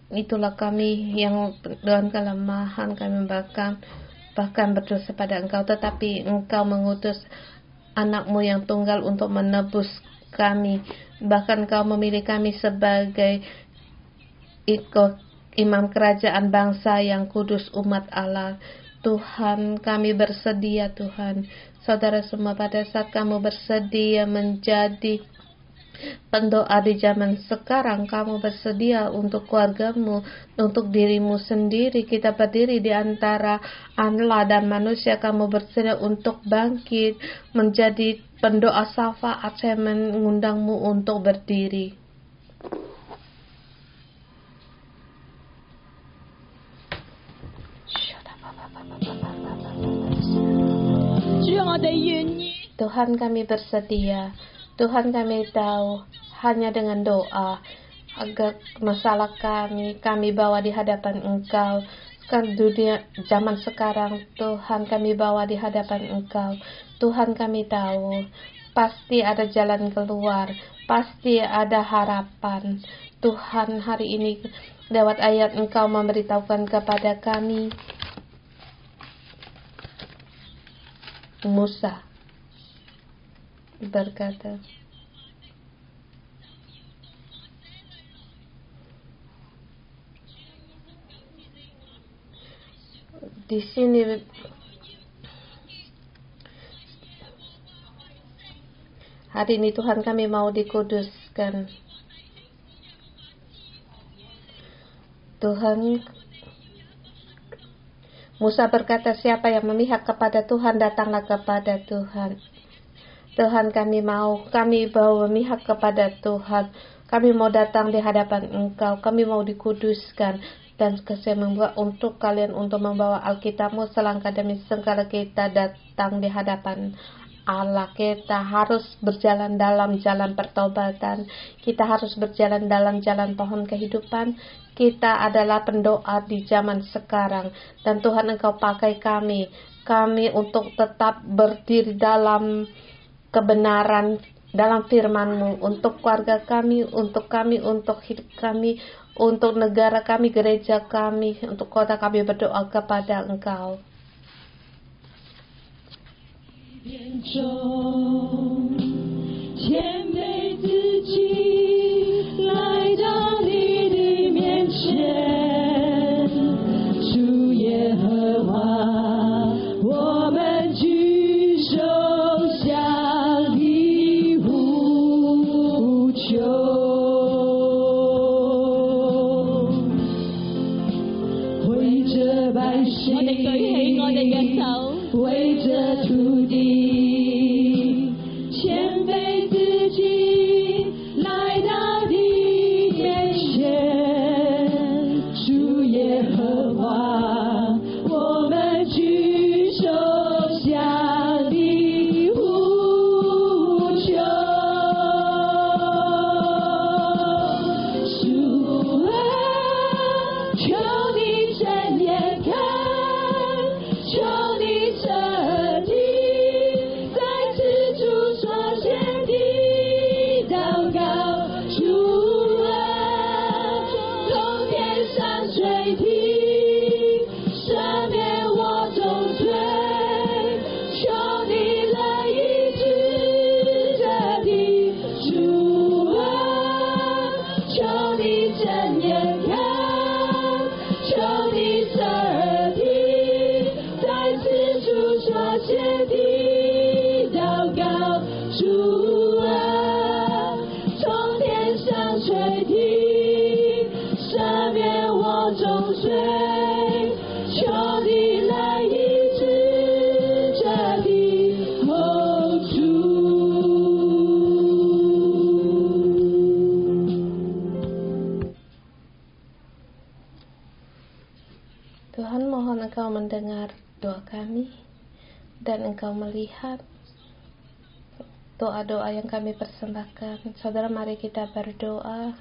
Itulah kami yang dengan kelemahan kami bahkan berdosa pada Engkau, tetapi Engkau mengutus anak-Mu yang tunggal untuk menebus kami. Bahkan Engkau memilih kami sebagai imam kerajaan bangsa yang kudus, umat Allah. Tuhan, kami bersedia, Tuhan. Saudara semua, pada saat kamu bersedia menjadi pendoa di zaman sekarang, kamu bersedia untuk keluargamu, untuk dirimu sendiri. Kita berdiri di antara Allah dan manusia. Kamu bersedia untuk bangkit menjadi pendoa syafaat. Saya mengundangmu untuk berdiri. Tuhan, kami bersedia. Tuhan, kami tahu hanya dengan doa, agar masalah kami bawa di hadapan Engkau. Sekarang dunia zaman sekarang, Tuhan, kami bawa di hadapan Engkau. Tuhan, kami tahu pasti ada jalan keluar, pasti ada harapan. Tuhan, hari ini lewat ayat Engkau memberitahukan kepada kami, Musa berkata, di sini hari ini Tuhan, kami mau dikuduskan. Tuhan, Musa berkata, siapa yang memihak kepada Tuhan, datanglah kepada Tuhan. Tuhan, kami mau memihak kepada Tuhan. Kami mau datang di hadapan Engkau. Kami mau dikuduskan. Dan saya membuat untuk kalian untuk membawa Alkitabmu selangkah demi selangkah kita datang di hadapan Allah. Kita harus berjalan dalam jalan pertobatan. Kita harus berjalan dalam jalan pohon kehidupan. Kita adalah pendoa di zaman sekarang. Dan Tuhan, Engkau pakai kami untuk tetap berdiri dalam kebenaran, dalam firman-Mu, untuk keluarga kami, untuk hidup kami, untuk negara kami, gereja kami, untuk kota kami, berdoa kepada Engkau. 变中谦卑自己，来到你的面前，主耶和华，我们举手向你呼求，为着百姓，我哋舉起我哋嘅手。为着土地，谦卑自己，来到你面前，主耶和华，我们举手向你呼求，主啊，求你睁眼看。求你彻底，再次主所献的祷告，主啊，从天上垂听，赦免我众罪，求你来医治这地，主啊，求你睁眼看，求你侧听。再次主所献的祷告，主啊，从天上垂听，赦免我众罪，求你来医治这地，哦主。 Tuhan, mohon Engkau mendengar doa kami dan Engkau melihat doa-doa yang kami persembahkan. Saudara, mari kita berdoa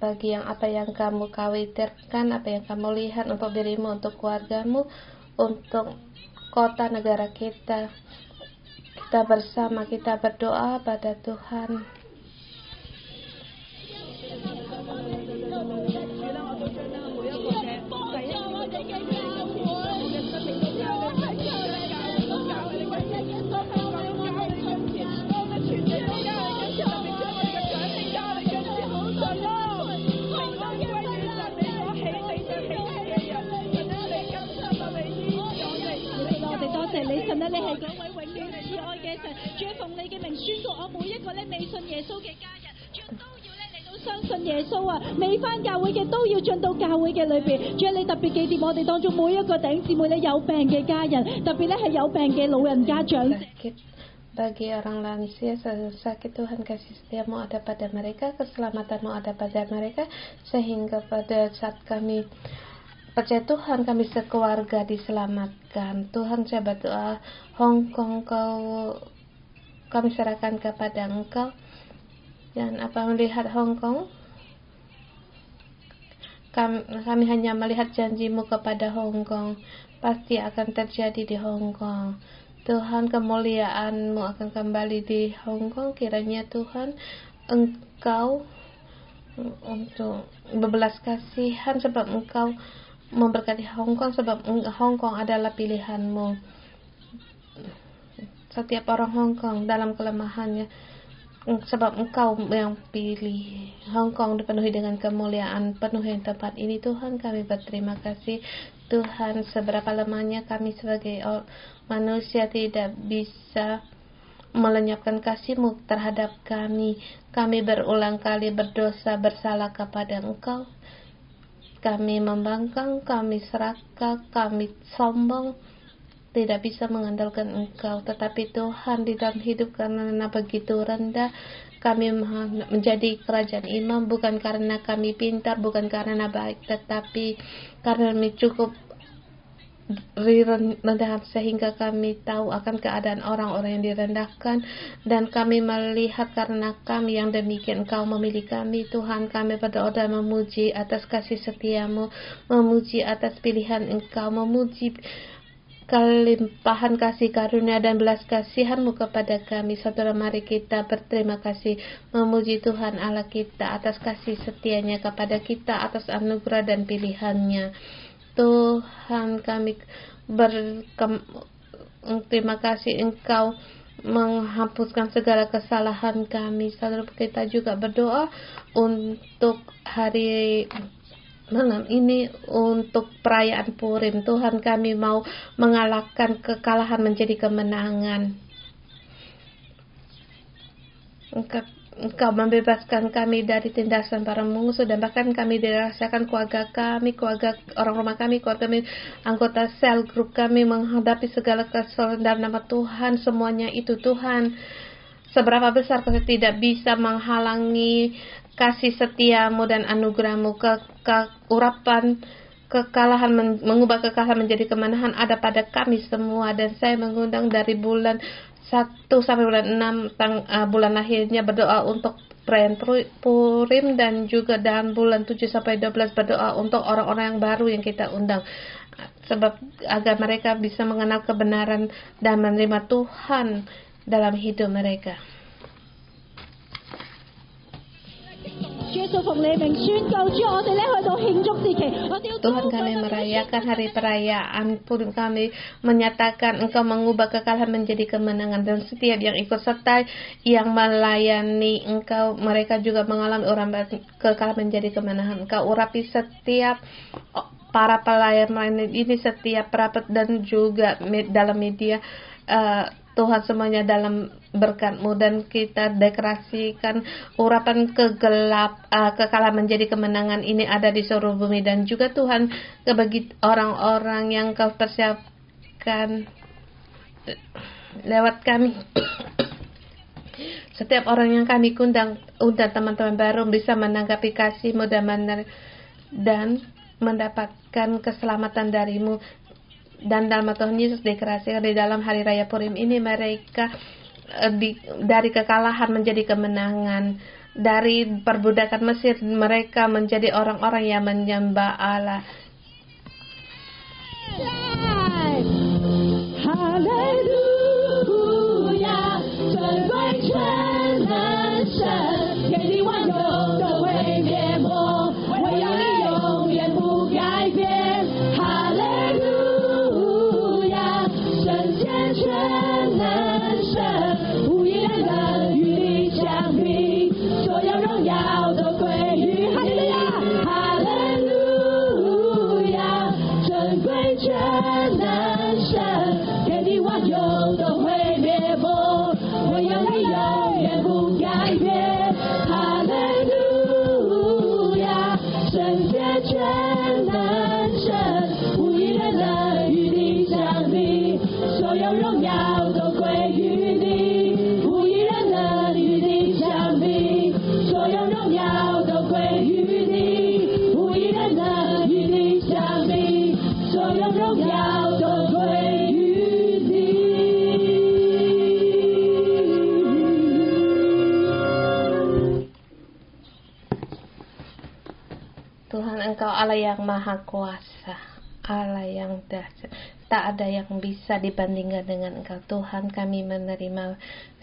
bagi apa yang kamu khawatirkan, apa yang kamu lihat untuk dirimu, untuk keluargamu, untuk kota negara kita. Kita bersama, kita berdoa pada Tuhan.未返教會嘅都要進到教會嘅裏邊，主啊，你特別紀念我哋當中每一個弟兄姊妹咧有病嘅家人，特別咧係有病嘅老人家長者。 Bagi orang lansia sakit, Tuhan kasih setiamu ada pada mereka, keselamatanmu ada pada mereka, sehingga pada saat kami percaya Tuhan, kami sekeluarga diselamatkan. Tuhan, saya berdoa Hong Kong kami serahkan kepada Engkau, dan apa melihat Hong Kong Kami hanya melihat janji-Mu kepada Hong Kong. Pasti akan terjadi di Hong Kong. Tuhan, kemuliaan-Mu akan kembali di Hong Kong. Kiranya Tuhan, Engkau untuk berbelas kasihan sebab Engkau memberkati Hong Kong, sebab Hong Kong adalah pilihan-Mu. Setiap orang Hong Kong dalam kelemahannya, sebab Engkau yang pilih. Hong Kong dipenuhi dengan kemuliaan, penuhi tempat ini. Tuhan, kami berterima kasih. Tuhan, seberapa lemahnya kami sebagai manusia tidak bisa melenyapkan kasih-Mu terhadap kami. Kami berulang kali berdosa, bersalah kepada Engkau. Kami membangkang, kami serakah, kami sombong, tidak bisa mengandalkan Engkau. Tetapi Tuhan, di dalam hidup karena begitu rendah, kami menjadi kerajaan imam, bukan karena kami pintar, bukan karena baik, tetapi karena kami cukup rendah sehingga kami tahu akan keadaan orang-orang yang direndahkan, dan kami melihat karena kami yang demikian Engkau memilih kami. Tuhan, kami berdoa dan memuji atas kasih setia-Mu, memuji atas pilihan Engkau, memuji kelimpahan kasih karunia dan belas kasihan-Mu kepada kami. Saudara, mari kita berterima kasih, memuji Tuhan Allah kita atas kasih setianya kepada kita, atas anugerah dan pilihannya. Tuhan, kami terima kasih Engkau menghapuskan segala kesalahan kami. Saudara, kita juga berdoa untuk hari malam ini, untuk perayaan Purim. Tuhan, kami mau mengalahkan kekalahan menjadi kemenangan. Engkau membebaskan kami dari tindasan para musuh, dan bahkan kami dirasakan keluarga kami, keluarga orang rumah kami, keluarga kami, anggota sel grup kami menghadapi segala kesalahan dalam nama Tuhan. Semuanya itu Tuhan, seberapa besar kau tidak bisa menghalangi kasih setia-Mu dan anugerah-Mu. Urapan kekalahan, mengubah kekalahan menjadi kemenangan ada pada kami semua. Dan saya mengundang dari bulan 1 sampai bulan 6 bulan akhirnya berdoa untuk perayaan Purim, dan juga dalam bulan 7 sampai 12 berdoa untuk orang-orang yang baru yang kita undang, sebab agar mereka bisa mengenal kebenaran dan menerima Tuhan dalam hidup mereka. Tuhan, kami merayakan hari perayaan Purim, kami menyatakan Engkau mengubah kekalahan menjadi kemenangan, dan setiap yang ikut serta yang melayani Engkau, mereka juga mengalami kekalahan menjadi kemenangan. Engkau urapi setiap para pelayan ini, setiap perapat dan juga dalam media, Tuhan, semuanya dalam berkat-Mu, dan kita deklarasikan urapan kekalahan menjadi kemenangan ini ada di seluruh bumi, dan juga Tuhan, bagi orang-orang yang Kau persiapkan lewat kami. Setiap orang yang kami undang teman-teman baru bisa menanggapi kasih-Mu dan mendapatkan keselamatan dari-Mu. Dan dalam Tuhan Yesus deklarasikan di dalam hari raya Purim ini, mereka dari kekalahan menjadi kemenangan, dari perbudakan Mesir mereka menjadi orang-orang yang menyembah Allah. Haleluya, 尊贵全能神，天地万有都会灭没，唯有你永远不改变。Haleluya， 圣洁全能神，无一人能与你相比，所有荣耀都归于哈利路亚，哈利路 Tuhan, Engkau Allah yang maha kuasa, Allah yang dahsyat. Tak ada yang bisa dibandingkan dengan Engkau. Tuhan, kami menerima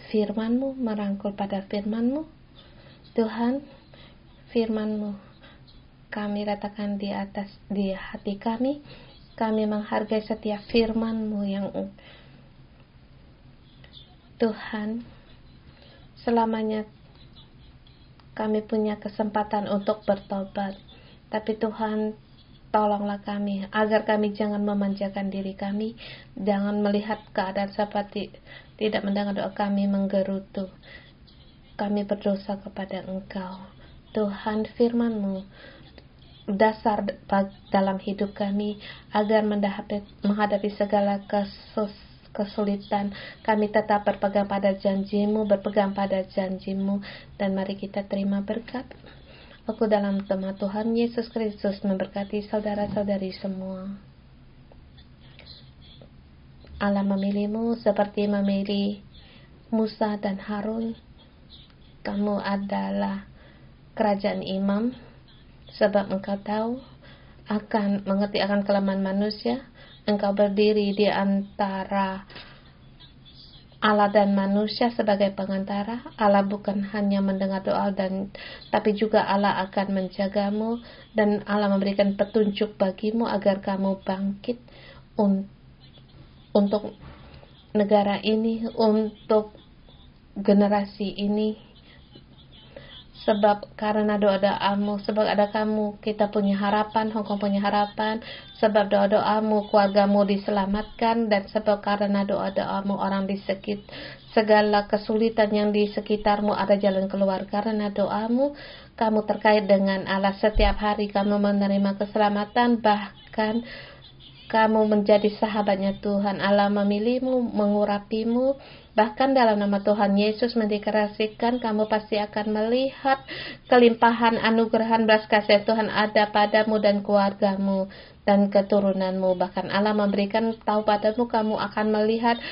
firman-Mu, merangkul pada firman-Mu. Tuhan, firman-Mu kami letakkan di hati kami. Kami menghargai setiap firman-Mu yang Tuhan, selamanya kami punya kesempatan untuk bertobat. Tapi Tuhan, tolonglah kami agar kami jangan memanjakan diri kami, jangan melihat keadaan seperti tidak mendengar doa kami menggerutu. Kami berdosa kepada Engkau. Tuhan, firman-Mu dasar dalam hidup kami agar menghadapi segala kesulitan. Kami tetap berpegang pada janji-Mu, dan mari kita terima berkat. Aku dalam nama Tuhan Yesus Kristus memberkati saudara-saudari semua. Allah memilih-Mu seperti memilih Musa dan Harun. Kamu adalah kerajaan imam, sebab Engkau tahu mengerti akan kelemahan manusia. Engkau berdiri di antara Allah dan manusia sebagai pengantara. Allah bukan hanya mendengar doa tapi juga Allah akan menjagamu, dan Allah memberikan petunjuk bagimu agar kamu bangkit untuk negara ini, untuk generasi ini. Sebab karena doa-doamu, sebab ada kamu, kita punya harapan, Hongkong punya harapan. Sebab doa-doamu, keluargamu diselamatkan. Dan sebab karena doa-doamu, orang di segala kesulitan yang di sekitarmu ada jalan keluar. Karena doamu, kamu terkait dengan Allah. Setiap hari kamu menerima keselamatan, bahkan kamu menjadi sahabatnya Tuhan. Allah memilihmu, mengurapimu. Bahkan dalam nama Tuhan Yesus mendeklarasikan kamu pasti akan melihat kelimpahan anugerah belas kasih Tuhan ada padamu dan keluargamu dan keturunanmu. Bahkan Allah memberikan tahu padamu kamu akan melihat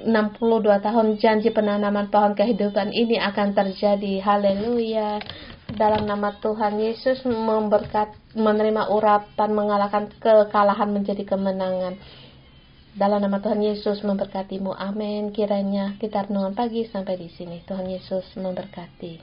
62 tahun janji penanaman pohon kehidupan ini akan terjadi. Haleluya. Dalam nama Tuhan Yesus menerima urapan, mengalahkan kekalahan menjadi kemenangan. Dalam nama Tuhan Yesus memberkatimu. Amin. Kiranya kita renungan pagi sampai di sini. Tuhan Yesus memberkati.